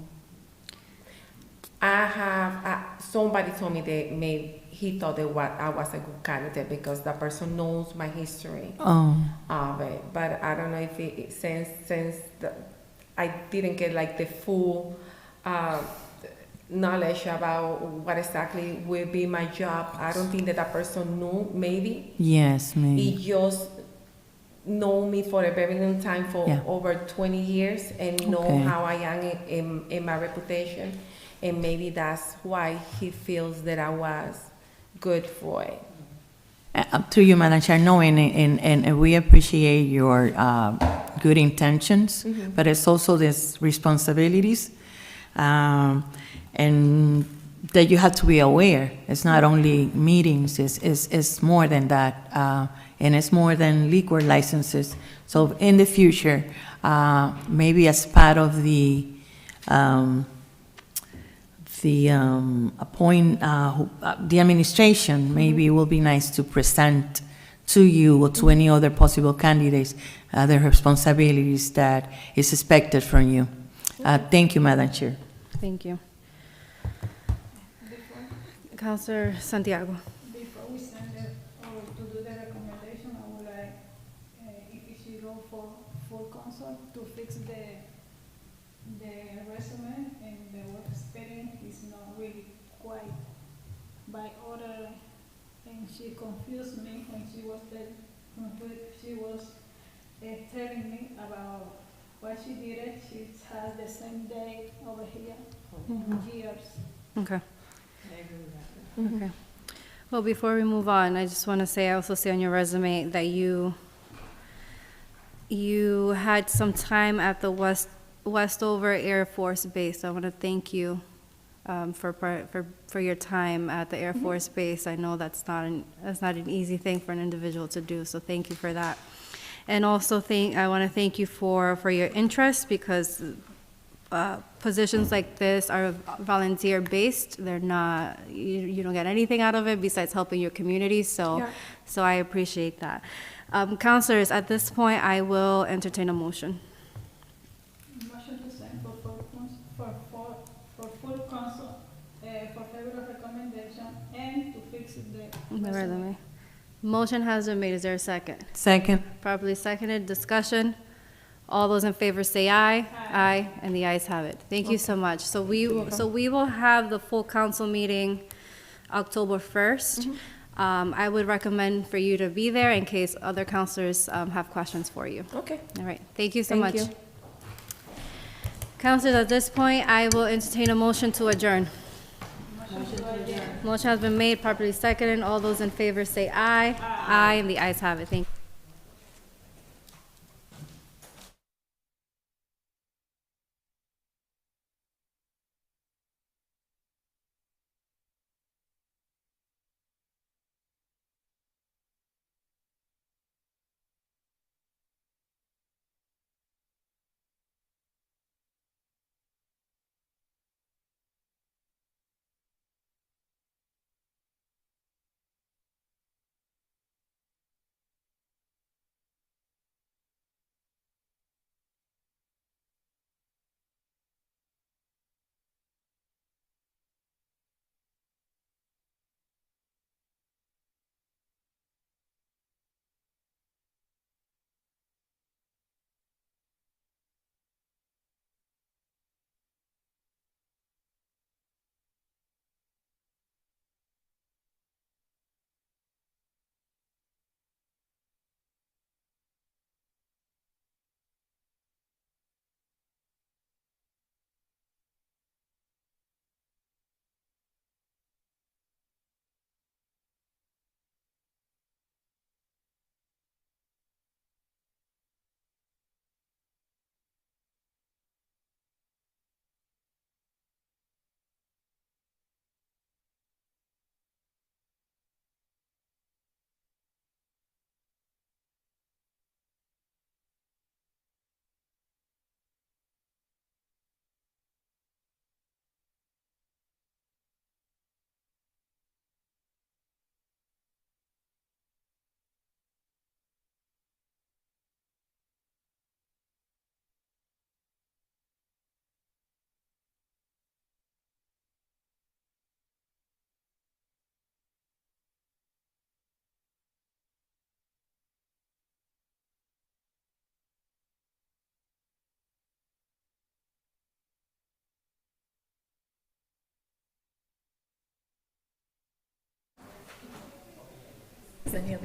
[SPEAKER 10] I have, somebody told me that he thought that I was a good candidate because that person knows my history
[SPEAKER 9] Oh,
[SPEAKER 10] of it. But I don't know if since I didn't get like the full knowledge about what exactly will be my job. I don't think that person knew, maybe.
[SPEAKER 9] yes, maybe.
[SPEAKER 10] He just know me for a very long time, for
[SPEAKER 9] Yeah.
[SPEAKER 10] over 20 years, and know
[SPEAKER 9] Okay.
[SPEAKER 10] how I am in my reputation. And maybe that's why he feels that I was good for it.
[SPEAKER 9] To you, Madam Chair, no, and we appreciate your good intentions, but it's also these responsibilities, and that you have to be aware. It's not only meetings, it's more than that, and it's more than liquor licenses. So in the future, maybe as part of the administration, maybe it will be nice to present to you or to any other possible candidates the responsibilities that is expected from you. Thank you, Madam Chair.
[SPEAKER 6] Thank you. Councilor Santiago.
[SPEAKER 2] Before we send it, or to do the recommendation, I would like, if it should go for full council to fix the resume and the work experience is not really quite by order, and she confused me when she was telling me about why she did it. She has the same day over here, years.
[SPEAKER 6] Okay. Okay. Well, before we move on, I just want to say, I also see on your resume that you had some time at the Westover Air Force Base. I want to thank you for your time at the Air Force Base. I know that's not an easy thing for an individual to do, so thank you for that. And also I want to thank you for your interest, because positions like this are volunteer-based. They're not, you don't get anything out of it besides helping your community, so I appreciate that. Councilors, at this point, I will entertain a motion.
[SPEAKER 2] Motion to send for full council, for favorable recommendation, and to fix the
[SPEAKER 6] Resume. Motion has been made. Is there a second?
[SPEAKER 9] Second.
[SPEAKER 6] Properly seconded. Discussion. All those in favor say aye. Aye, and the ayes have it. Thank you so much. So we will have the full council meeting October 1st. I would recommend for you to be there in case other councilors have questions for you.
[SPEAKER 10] Okay.
[SPEAKER 6] All right. Thank you so
[SPEAKER 10] Thank
[SPEAKER 6] much.
[SPEAKER 10] you.
[SPEAKER 6] Councilors, at this point, I will entertain a motion to adjourn. Motion has been made, properly seconded. All those in favor say aye. Aye, and the ayes have it. Thank you.
[SPEAKER 10] Haley.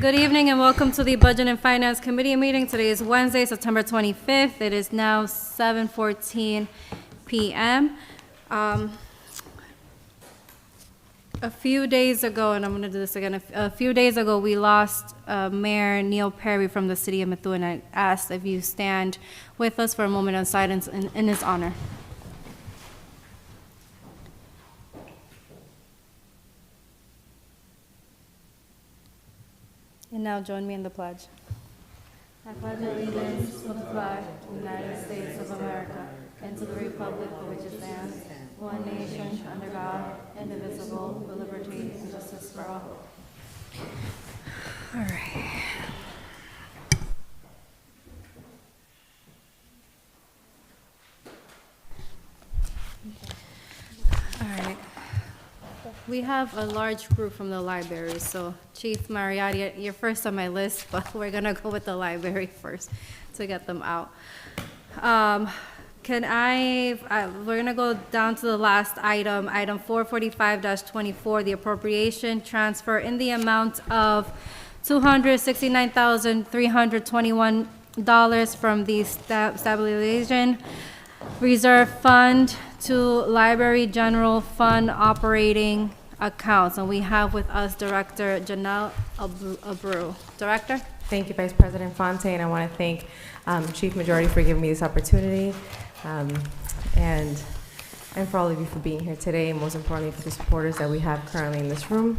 [SPEAKER 6] Good evening and welcome to the Budget and Finance Committee meeting. Today is Wednesday, September 25th. It is now 7:14 p.m. A few days ago, and I'm going to do this again, a few days ago, we lost Mayor Neil Perry from the city of Methuen. I asked if you stand with us for a moment of silence in his honor. And now join me in the pledge. I pledge allegiance to the flag of the United States of America and to the republic for which it stands, one nation, under God, indivisible, with liberty and justice for all. All right. All right. We have a large group from the library, so Chief Mariotti, you're first on my list, but we're gonna go with the library first to get them out. We're gonna go down to the last item, item 445-24, the appropriation transfer in the amount of $269,321 from the stabilization reserve fund to library general fund operating accounts. And we have with us Director Janelle Abreu. Director?
[SPEAKER 10] Thank you, Vice President Fontaine. I want to thank Chief Majority for giving me this opportunity, and for all of you for being here today, and most importantly for the supporters that we have currently in this room.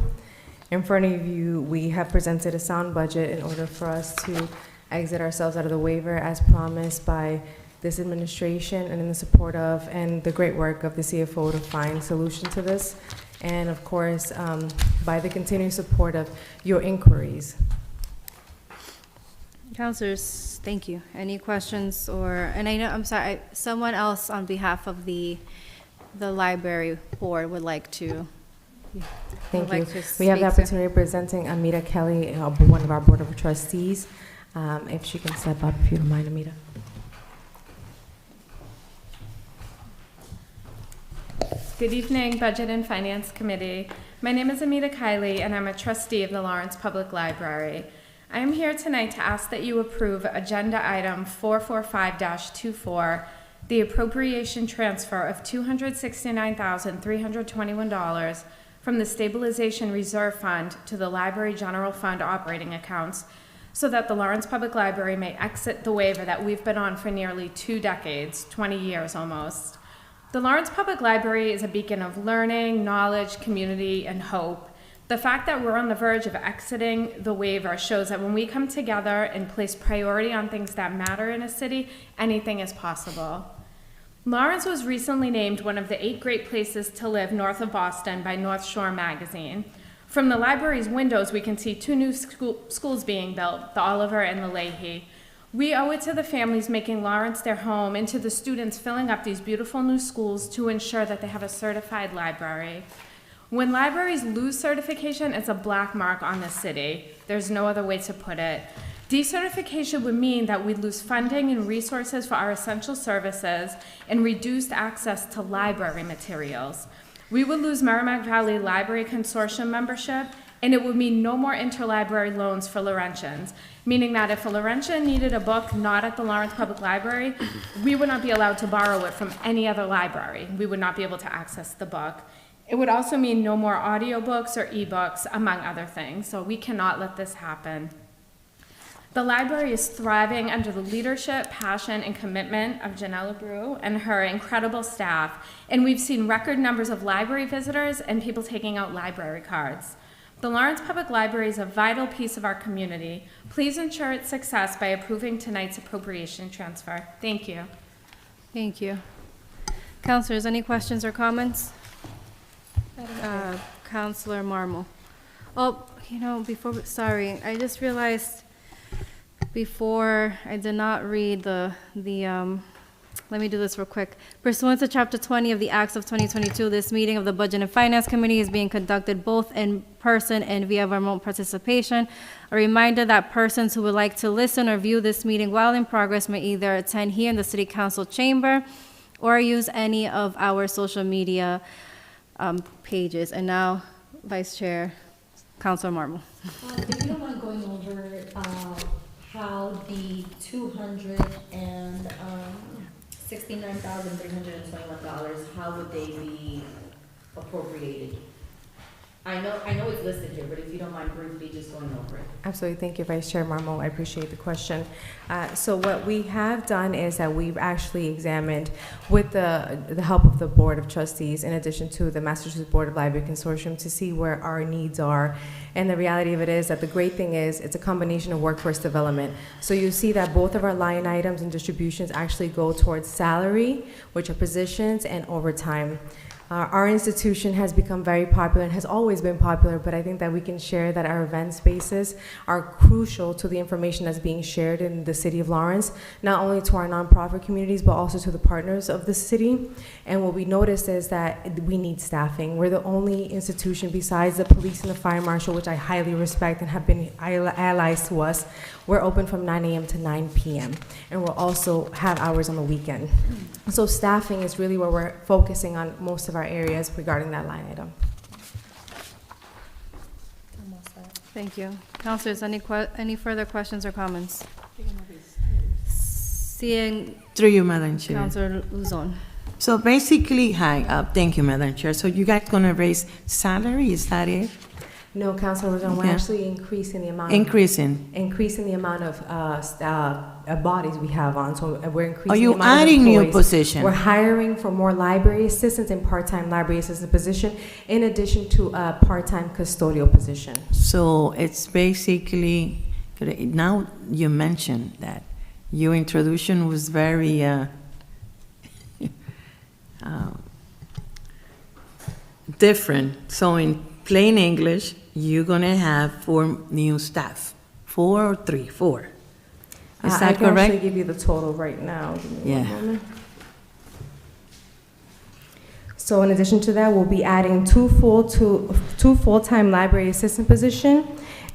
[SPEAKER 10] In front of you, we have presented a sound budget in order for us to exit ourselves out of the waiver as promised by this administration and in the support of and the great work of the CFO to find a solution to this. And of course, by the continued support of your inquiries.
[SPEAKER 6] Councilors, thank you. Any questions and I know, I'm sorry, someone else on behalf of the library board would like to.
[SPEAKER 10] Thank you. We have the opportunity of presenting Amita Kelly, one of our Board of Trustees. If she can step up, if you don't mind, Amita.
[SPEAKER 11] Good evening, Budget and Finance Committee. My name is Amita Kiley, and I'm a trustee of the Lawrence Public Library. I am here tonight to ask that you approve Agenda Item 445-24, the appropriation transfer of $269,321 from the Stabilization Reserve Fund to the Library General Fund operating accounts, so that the Lawrence Public Library may exit the waiver that we've been on for nearly 2 decades, 20 years almost. The Lawrence Public Library is a beacon of learning, knowledge, community, and hope. The fact that we're on the verge of exiting the waiver shows that when we come together and place priority on things that matter in a city, anything is possible. Lawrence was recently named one of the 8 great places to live north of Boston by North Shore magazine. From the library's windows, we can see 2 new schools being built, the Oliver and the Leahy. We owe it to the families making Lawrence their home and to the students filling up these beautiful new schools to ensure that they have a certified library. When libraries lose certification, it's a black mark on the city. There's no other way to put it. Decertification would mean that we'd lose funding and resources for our essential services and reduced access to library materials. We would lose Merrimack Valley Library Consortium membership, And it would mean no more interlibrary loans for Laurentians, meaning that if a Laurentian needed a book not at the Lawrence Public Library, we would not be allowed to borrow it from any other library. We would not be able to access the book. It would also mean no more audiobooks or ebooks, among other things, so we cannot let this happen. The library is thriving under the leadership, passion, and commitment of Janelle Abreu and her incredible staff, and we've seen record numbers of library visitors and people taking out library cards. The Lawrence Public Library is a vital piece of our community. Please ensure its success by approving tonight's appropriation transfer. Thank you.
[SPEAKER 6] Thank you. Councilors, any questions or comments? Councilor Marmol. Oh, sorry, I just realized before I did not read let me do this real quick. Pursuant to Chapter 20 of the Acts of 2022, this meeting of the Budget and Finance Committee is being conducted both in person and via remote participation. A reminder that persons who would like to listen or view this meeting while in progress may either attend here in the City Council chamber or use any of our social media pages. And now, Vice Chair, Councilor Marmol.
[SPEAKER 1] If you don't mind going over how the $269,321, how would they be appropriated? I know it's listed here, but if you don't mind briefly just going over it.
[SPEAKER 10] Absolutely. Thank you, Vice Chair Marmol. I appreciate the question. So what we have done is that we've actually examined, with the help of the Board of Trustees, in addition to the Massachusetts Board of Library Consortium, to see where our needs are. And the reality of it is that the great thing is it's a combination of workforce development. So you see that both of our line items and distributions actually go towards salary, which are positions, and overtime. Our institution has become very popular and has always been popular, but I think that we can share that our event spaces are crucial to the information that's being shared in the city of Lawrence, not only to our nonprofit communities, but also to the partners of the city. And what we noticed is that we need staffing. We're the only institution besides the police and the fire marshal, which I highly respect and have been allies to us. We're open from 9 a.m. to 9 p.m. and we'll also have hours on the weekend. So staffing is really where we're focusing on most of our areas regarding that line item.
[SPEAKER 6] Thank you. Councilors, any further questions or comments? Seeing
[SPEAKER 9] Through you, Madam Chair.
[SPEAKER 6] Councilor Luzon.
[SPEAKER 9] So basically, thank you, Madam Chair. So you guys gonna raise salary, is that it?
[SPEAKER 10] No, Councilor Luzon, we're
[SPEAKER 9] Yeah.
[SPEAKER 10] actually increasing the amount.
[SPEAKER 9] Increasing.
[SPEAKER 10] Increasing the amount of bodies we have on, so we're increasing.
[SPEAKER 9] Are
[SPEAKER 10] the
[SPEAKER 9] you
[SPEAKER 10] amount of
[SPEAKER 9] adding new
[SPEAKER 10] employees.
[SPEAKER 9] position?
[SPEAKER 10] We're hiring for more library assistants and part-time library assistant position, in addition to a part-time custodial position.
[SPEAKER 9] So it's basically, now you mentioned that your introduction was very different. So in plain English, you're gonna have 4 new staff. 4 or 3? 4. Is
[SPEAKER 10] I
[SPEAKER 9] that
[SPEAKER 10] can actually
[SPEAKER 9] correct?
[SPEAKER 10] give you the total right now. Give me one
[SPEAKER 9] Yeah.
[SPEAKER 10] moment. So in addition to that, we'll be adding two full-time library assistant position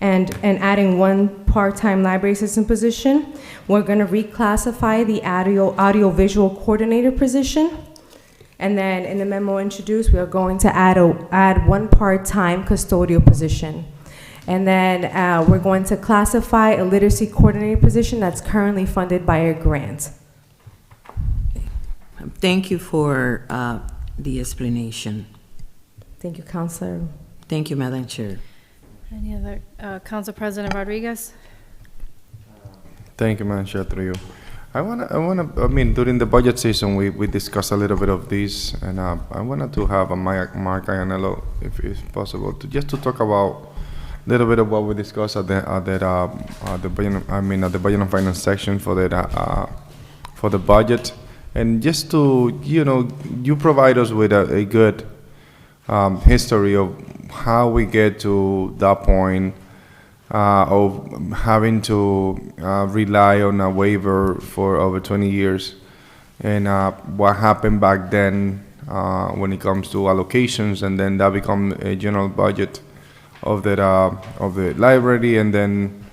[SPEAKER 10] and adding 1 part-time library assistant position. We're going to reclassify the audiovisual coordinator position. And then in the memo introduced, we are going to add 1 part-time custodial position. And then we're going to classify a literacy coordinator position that's currently funded by a grant.
[SPEAKER 9] Thank you for the explanation.
[SPEAKER 10] Thank you, Counselor.
[SPEAKER 9] Thank you, Madam Chair.
[SPEAKER 6] Any other, Council President Rodriguez?
[SPEAKER 12] Thank you, Madam Chair, through you. I mean, during the budget season, we discussed a little bit of this, and I wanted to have a Mark Iannello, if it's possible, just to talk about a little bit of what we discussed at the budget, at the budget and finance section for the budget, and just to, you provide us with a good history of how we get to that point of having to rely on a waiver for over 20 years, and what happened back then when it comes to allocations, and then that become a general budget of the library, and then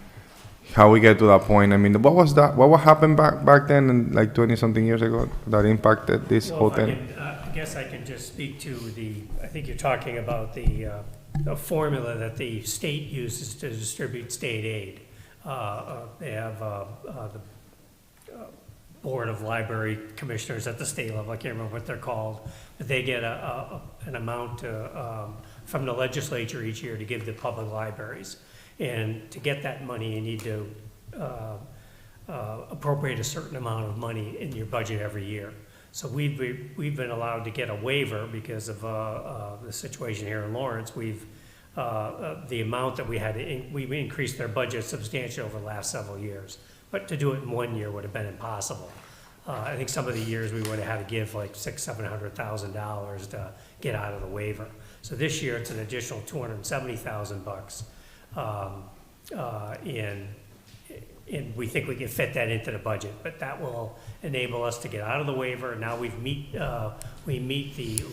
[SPEAKER 12] how we get to that point. I mean, what happened back then, and like 20-something years ago, that impacted this whole thing?
[SPEAKER 13] I guess I can just speak to I think you're talking about the a formula that the state uses to distribute state aid. They have the Board of Library Commissioners at the state level, I can't remember what they're called, but they get an amount from the legislature each year to give to public libraries. And to get that money, you need to appropriate a certain amount of money in your budget every year. So we've been allowed to get a waiver because of the situation here in Lawrence. The amount that we had, we increased their budget substantially over the last several years. But to do it in 1 year would have been impossible. I think some of the years we would have had to give like $600,000-$700,000 to get out of the waiver. So this year it's an additional $270,000, and we think we can fit that into the budget. But that will enable us to get out of the waiver. Now we meet the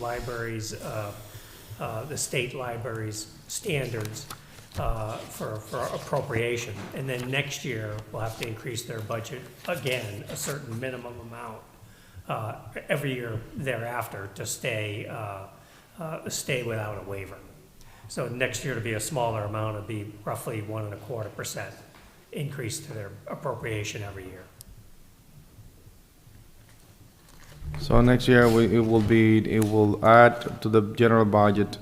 [SPEAKER 13] libraries, the state libraries standards for appropriation. And then next year, we'll have to increase their budget again, a certain minimum amount every year thereafter to stay without a waiver. So next year to be a smaller amount, it'd be roughly 1.25% increase to their appropriation every year.
[SPEAKER 12] So next year, it will add to the general budget,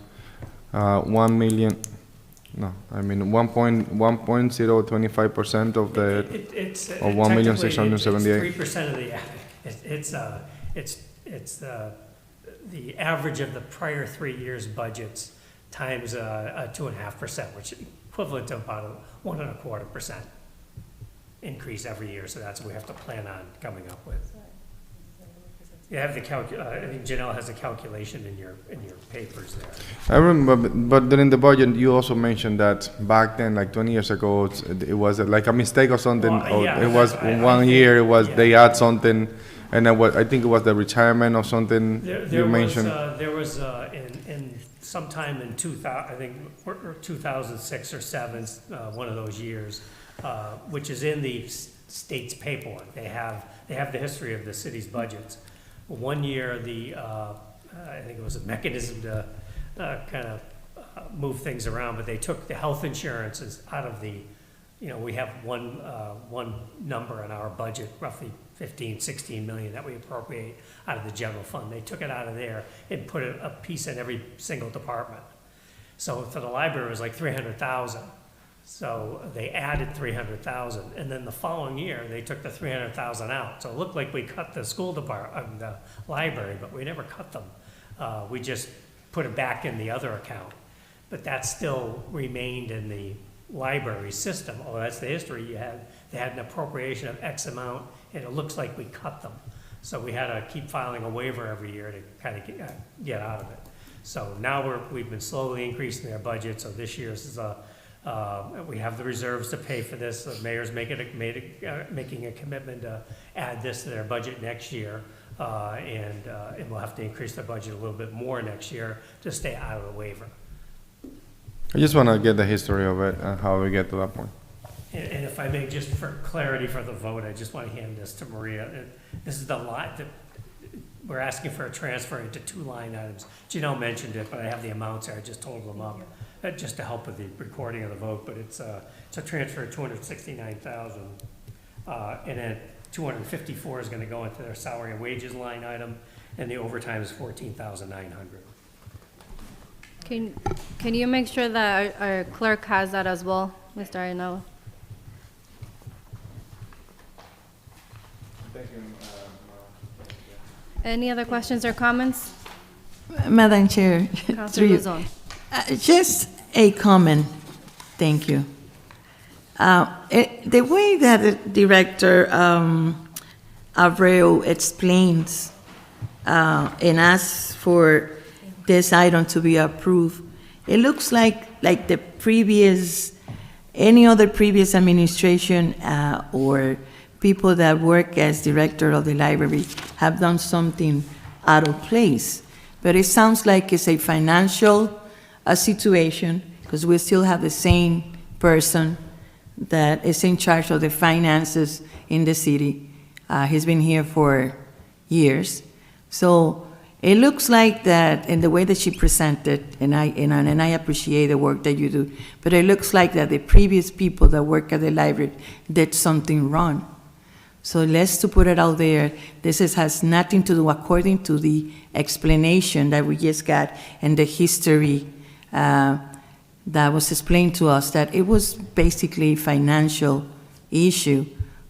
[SPEAKER 12] 1.025% of the, of 1,678,000.
[SPEAKER 13] 3% of the, the average of the prior 3 years' budgets times 2.5%, which is equivalent to about 1.25% increase every year. So that's what we have to plan on coming up with. You have the I think Janelle has a calculation in your papers there.
[SPEAKER 12] I remember, but during the budget, you also mentioned that back then, like 20 years ago, it was like a mistake or something.
[SPEAKER 13] Well, yeah,
[SPEAKER 12] it was
[SPEAKER 13] I
[SPEAKER 12] year, it was,
[SPEAKER 13] yeah.
[SPEAKER 12] they add something, and I think it was the retirement or something you mentioned.
[SPEAKER 13] There was in sometime in 2000, I think, or 2006 or 7, one of those years, which is in the state's paperwork. They have the history of the city's budgets. 1 year, I think it was a mechanism to kind of move things around, but they took the health insurances out of the, we have one number in our budget, roughly 16 million that we appropriate out of the general fund. They took it out of there and put a piece in every single department. So for the library, it was like 300,000. So they added 300,000, and then the following year they took the 300,000 out. So it looked like we cut the school department, the library, but we never cut them. We just put it back in the other account. But that still remained in the library system. Oh, that's the history. They had an appropriation of X amount, and it looks like we cut them. So we had to keep filing a waiver every year to kind of get out of it. So now we've been slowly increasing their budget. So this year's is we have the reserves to pay for this. The mayor's making a commitment to add this to their budget next year, and we'll have to increase their budget a little bit more next year to stay out of the waiver.
[SPEAKER 12] I just want to get the history of it and how we get to that point.
[SPEAKER 13] And if I may, just for clarity for the vote, I just want to hand this to Maria. This is the line that we're asking for a transfer into 2 line items. Janelle mentioned it, but I have the amounts there. I just totaled them up. Just to help with the recording of the vote, but it's a transfer of 269,000, and then 254 is going to go into their salary and wages line item, and the overtime is 14,900.
[SPEAKER 6] Can you make sure that our clerk has that as well, Mr. Arenado?
[SPEAKER 12] Thank you.
[SPEAKER 6] Any other questions or comments?
[SPEAKER 9] Madam Chair,
[SPEAKER 6] Councilor
[SPEAKER 9] through you.
[SPEAKER 6] Luzon.
[SPEAKER 9] Just a comment, thank you. The way that the Director Abreu explains and asks for this item to be approved, it looks like the previous, any other previous administration or people that work as director of the library have done something out of place. But it sounds like it's a financial situation, because we still have the same person that is in charge of the finances in the city. He's been here for years. So It looks like that, in the way that she presented, and I appreciate the work that you do, but it looks like that the previous people that work at the library did something wrong. So let's to put it out there, has nothing to do, according to the explanation that we just got and the history that was explained to us, that it was basically a financial issue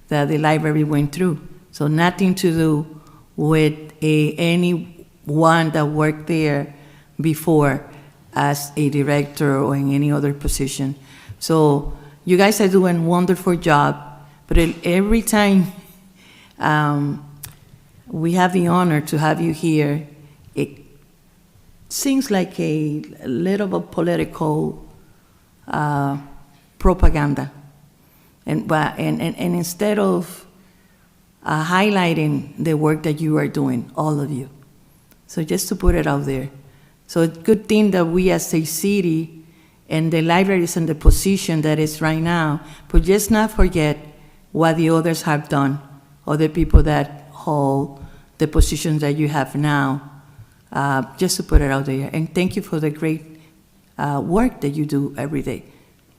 [SPEAKER 9] that the library went through. So nothing to do with anyone that worked there before as a director or in any other position. So you guys are doing a wonderful job, but every time we have the honor to have you here, it seems like a little bit political propaganda. And instead of highlighting the work that you are doing, all of you. So just to put it out there. So it's a good thing that we as a city and the library is in the position that it's right now, but just not forget what the others have done, or the people that hold the positions that you have now, just to put it out there. And thank you for the great work that you do every day.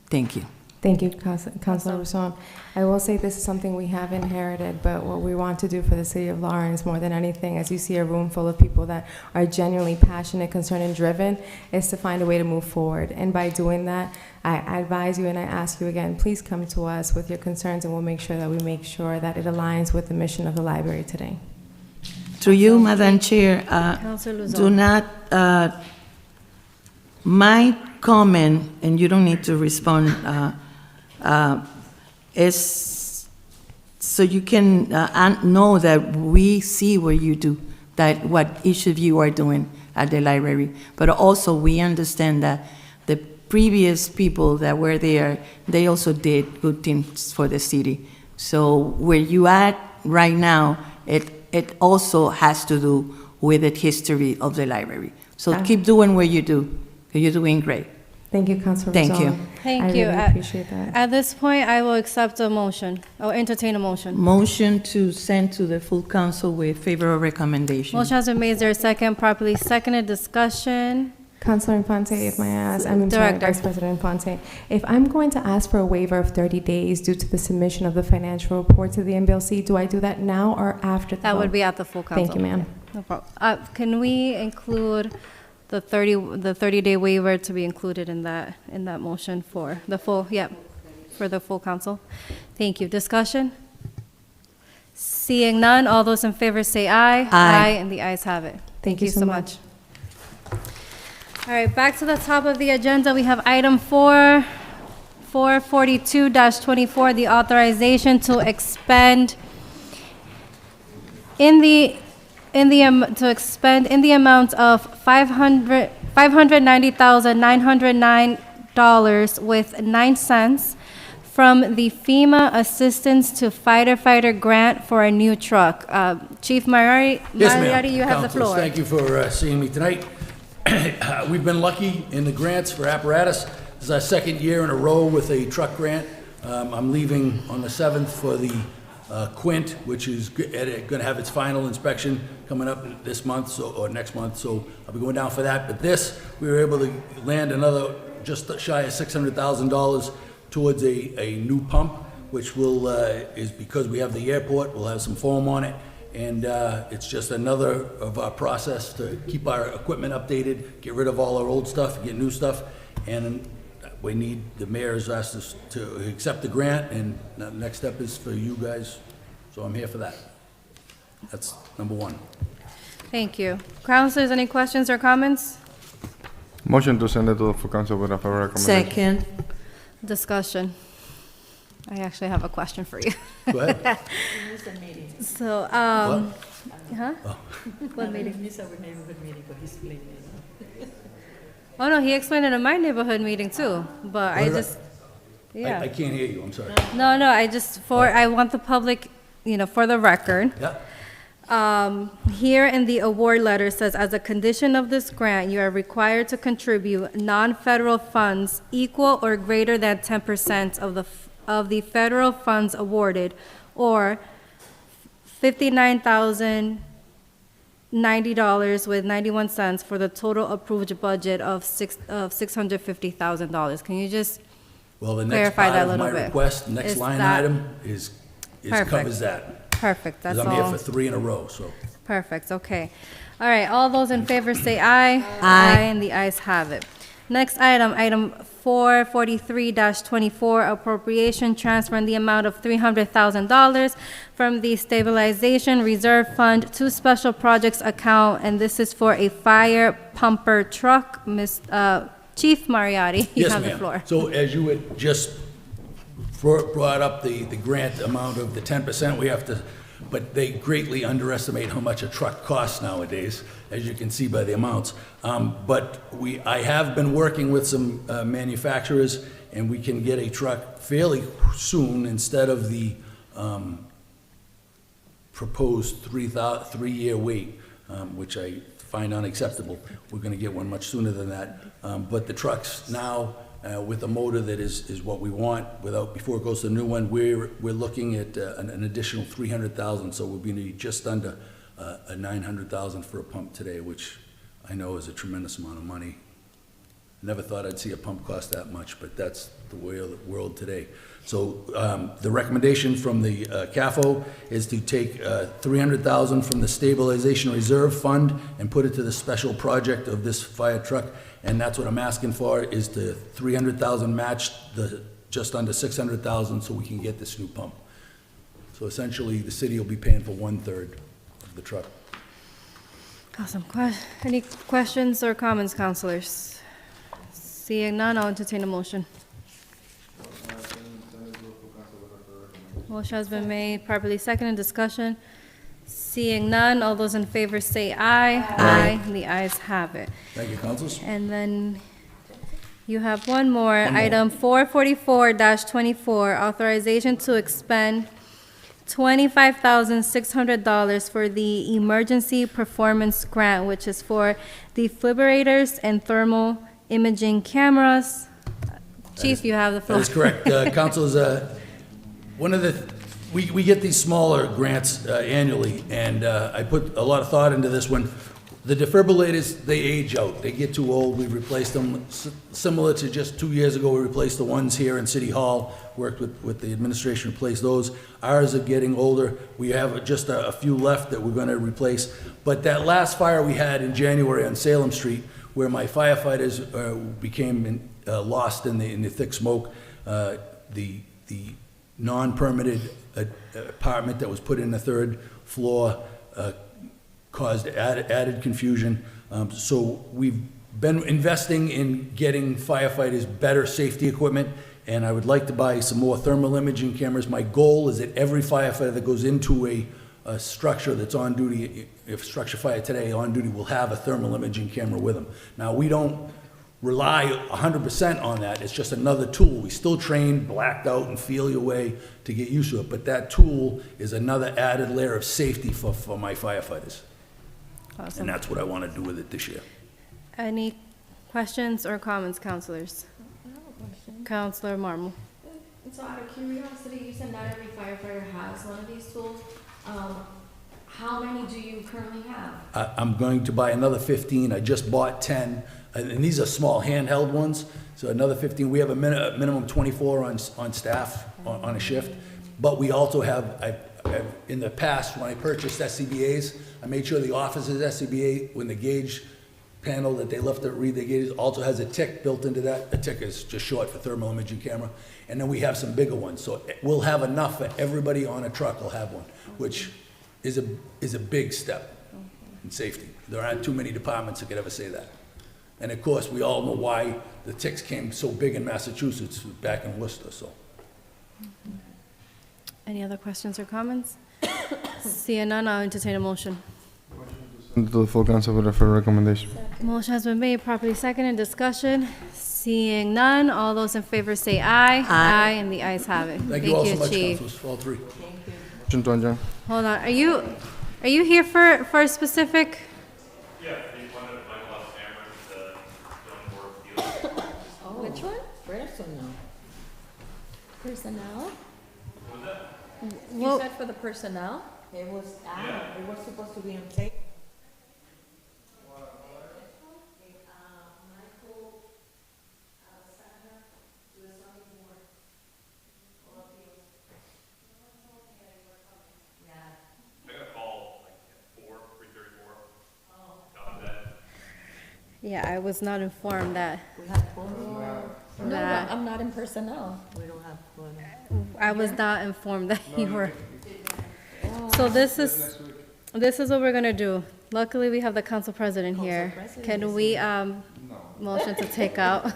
[SPEAKER 9] Thank you.
[SPEAKER 10] Thank you, Councilor Rizon. I will say this is something we have inherited, but what we want to do for the city of Lawrence more than anything, as you see a room full of people that are genuinely passionate, concerned, and driven, is to find a way to move forward. And by doing that, I advise you and I ask you again, please come to us with your concerns, and we'll make sure that it aligns with the mission of the library today.
[SPEAKER 9] Through you, Madam Chair,
[SPEAKER 6] Councilor Luzon.
[SPEAKER 9] do not, my comment, and you don't need to respond, is so you can know that we see what you do, that what each of you are doing at the library. But also we understand that the previous people that were there, they also did good things for the city. So where you at right now, it also has to do with the history of the library. So keep doing what you do, because you're doing great.
[SPEAKER 10] Thank you, Councilor
[SPEAKER 9] Thank
[SPEAKER 10] Rizon.
[SPEAKER 9] you.
[SPEAKER 6] Thank you.
[SPEAKER 10] I really appreciate that.
[SPEAKER 6] At this point, I will accept a motion, or entertain a motion.
[SPEAKER 9] Motion to send to the full council with favorable recommendation.
[SPEAKER 6] Motion has been made. Is there a second? Properly seconded. Discussion.
[SPEAKER 10] Councilor Infante, if I ask, I'm sorry,
[SPEAKER 6] Director.
[SPEAKER 10] Vice President Infante, if I'm going to ask for a waiver of 30 days due to the submission of the financial report to the MBLC, do I do that now or after the
[SPEAKER 6] That would
[SPEAKER 10] vote?
[SPEAKER 6] be at the full council.
[SPEAKER 10] Thank you, ma'am.
[SPEAKER 6] No problem. Can we include the 30-day waiver to be included in that motion for the full, for the full council? Thank you. Discussion? Seeing none, all those in favor say aye.
[SPEAKER 9] Aye.
[SPEAKER 6] And the ayes have it.
[SPEAKER 10] Thank you so much.
[SPEAKER 6] All right, back to the top of the agenda, we have item 442-24, the authorization to expend in the amount of $590,909.09 from the FEMA Assistance to Fighter Grant for a new truck. Chief Mariari,
[SPEAKER 8] Yes, ma'am.
[SPEAKER 6] you have the
[SPEAKER 8] Councilors,
[SPEAKER 6] floor.
[SPEAKER 8] thank you for seeing me tonight. We've been lucky in the grants for apparatus. This is our second year in a row with a truck grant. I'm leaving on the 7th for the Quint, which is going to have its final inspection coming up this month or next month, so I'll be going down for that. But this, we were able to land another just shy of $600,000 towards a new pump, which is because we have the airport, we'll have some foam on it, and it's just another of our process to keep our equipment updated, get rid of all our old stuff, get new stuff, and the mayor has asked us to accept the grant, and the next step is for you guys, so I'm here for that. That's number one.
[SPEAKER 6] Thank you. Councilors, any questions or comments?
[SPEAKER 12] Motion to send it to the full council with a favorable recommendation.
[SPEAKER 9] Second.
[SPEAKER 6] Discussion. I actually have a question for you.
[SPEAKER 8] Go ahead.
[SPEAKER 6] So,
[SPEAKER 8] What?
[SPEAKER 6] huh?
[SPEAKER 8] Oh.
[SPEAKER 6] What meeting? Oh, no, he explained it in my neighborhood meeting too, but
[SPEAKER 8] What
[SPEAKER 6] I
[SPEAKER 8] did I-
[SPEAKER 6] just, yeah.
[SPEAKER 8] I can't hear you, I'm sorry.
[SPEAKER 6] No, I want the public, for the record.
[SPEAKER 8] Yeah?
[SPEAKER 6] Here in the award letter says, as a condition of this grant, you are required to contribute non-federal funds equal or greater than 10% of the federal funds awarded, or $59,000 $90 with 91 cents for the total approved budget of $650,000. Can you just
[SPEAKER 8] Well, the next
[SPEAKER 6] clarify
[SPEAKER 8] part
[SPEAKER 6] that a
[SPEAKER 8] of
[SPEAKER 6] little
[SPEAKER 8] my
[SPEAKER 6] bit?
[SPEAKER 8] request, next
[SPEAKER 6] Is
[SPEAKER 8] line
[SPEAKER 6] that-
[SPEAKER 8] item is
[SPEAKER 6] Perfect.
[SPEAKER 8] covers that.
[SPEAKER 6] Perfect, that's
[SPEAKER 8] Because I'm here
[SPEAKER 6] all.
[SPEAKER 8] for 3 in a row, so.
[SPEAKER 6] Perfect, okay. All right, all those in favor say aye.
[SPEAKER 9] Aye.
[SPEAKER 6] And the ayes have it. Next item, item 443-24, appropriation transfer in the amount of $300,000 from the stabilization reserve fund to special projects account, and this is for a fire pumper truck. Chief Mariotti, you
[SPEAKER 8] Yes,
[SPEAKER 6] have the
[SPEAKER 8] ma'am.
[SPEAKER 6] floor.
[SPEAKER 8] So as you had just brought up the grant amount of the 10%, we have to, but they greatly underestimate how much a truck costs nowadays, as you can see by the amounts. But I have been working with some manufacturers, and we can get a truck fairly soon instead of the proposed 3-year wait, which I find unacceptable. We're gonna get one much sooner than that. But the trucks now, with a motor that is what we want, before it goes to the new one, we're looking at an additional 300,000, so we'll be just under a 900,000 for a pump today, which I know is a tremendous amount of money. Never thought I'd see a pump cost that much, but that's the way of the world today. So the recommendation from the CAFO is to take 300,000 from the stabilization reserve fund and put it to the special project of this fire truck. And that's what I'm asking for, is the 300,000 matched the just under 600,000 so we can get this new pump. So essentially, the city will be paying for 1/3 of the truck.
[SPEAKER 6] Awesome. Any questions or comments, councilors? Seeing none, I'll entertain a motion. Motion has been made, properly seconded, discussion. Seeing none, all those in favor say aye. Aye. And the ayes have it.
[SPEAKER 8] Thank you, councils.
[SPEAKER 6] And then you have one more,
[SPEAKER 8] One more.
[SPEAKER 6] item 444-24, authorization to expend $25,600 for the emergency performance grant, which is for defibrillators and thermal imaging cameras. Chief, you have the floor.
[SPEAKER 8] That is correct. Councilors, one of the, we get these smaller grants annually, and I put a lot of thought into this one. The defibrillators, they age out. They get too old. We've replaced them. Similar to just 2 years ago, we replaced the ones here in City Hall, worked with the administration to replace those. Ours are getting older. We have just a few left that we're going to replace. But that last fire we had in January on Salem Street, where my firefighters became lost in the thick smoke, the non-permitted apartment that was put in the third floor caused added confusion. So we've been investing in getting firefighters better safety equipment, and I would like to buy some more thermal imaging cameras. My goal is that every firefighter that goes into a structure that's on duty, if structure fire today on duty, will have a thermal imaging camera with them. Now, we don't rely 100% on that. It's just another tool. We still train blacked out and feel your way to get used to it, but that tool is another added layer of safety for my firefighters.
[SPEAKER 6] Awesome.
[SPEAKER 8] And that's what I want to do with it this year.
[SPEAKER 6] Any questions or comments, councilors?
[SPEAKER 1] I have a question.
[SPEAKER 6] Councilor Marmol.
[SPEAKER 1] So out of curiosity, you said not every firefighter has one of these tools. How many do you currently have?
[SPEAKER 8] I'm going to buy another 15. I just bought 10, and these are small handheld ones. So another 15. We have a minimum 24 on staff on a shift. But we also have, in the past, when I purchased SCBA's, I made sure the officer's SCBA, when the gauge panel that they left to read the gauges, also has a tick built into that. A tick is just short for thermal imaging camera. And then we have some bigger ones. So we'll have enough for everybody on a truck will have one, which is a big step in safety. There aren't too many departments that could ever say that. And of course, we all know why the ticks came so big in Massachusetts back in Worcester, so.
[SPEAKER 6] Any other questions or comments? Seeing none, I'll entertain a motion.
[SPEAKER 12] To the full council with refer recommendation.
[SPEAKER 6] Motion has been made, properly seconded, discussion. Seeing none, all those in favor say aye. Aye. And the ayes have it.
[SPEAKER 8] Thank you all so much,
[SPEAKER 6] Chief.
[SPEAKER 8] councilors, all three.
[SPEAKER 12] Motion to adjourn.
[SPEAKER 6] Hold on, are you here for a specific?
[SPEAKER 14] Yeah, they wanted to buy a lot of cameras, don't work.
[SPEAKER 1] Which one? Personnel. Personnel?
[SPEAKER 14] What was that?
[SPEAKER 1] You said for the personnel?
[SPEAKER 9] It was supposed to be on tape.
[SPEAKER 6] Yeah, I was not informed that,
[SPEAKER 1] No, I'm not in personnel.
[SPEAKER 6] I was not informed that you were. So this is what we're gonna do. Luckily, we have the council president here. Can we, motion to take out?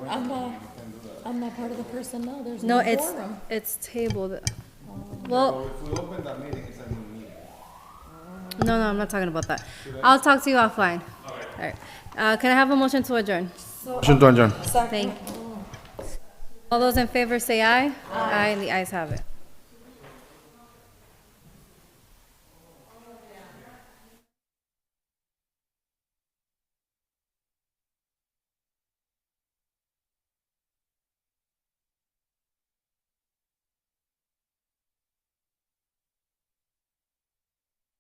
[SPEAKER 1] I'm not part of the personnel, there's
[SPEAKER 6] No,
[SPEAKER 1] no
[SPEAKER 6] it's,
[SPEAKER 1] quorum.
[SPEAKER 6] it's tabled. Well,
[SPEAKER 12] If we open that meeting, it's a new meeting.
[SPEAKER 6] no, I'm not talking about that. I'll talk to you offline. All right. Can I have a motion to adjourn?
[SPEAKER 12] Motion to adjourn.
[SPEAKER 6] Thank you. All those in favor say aye. Aye, and the ayes have it.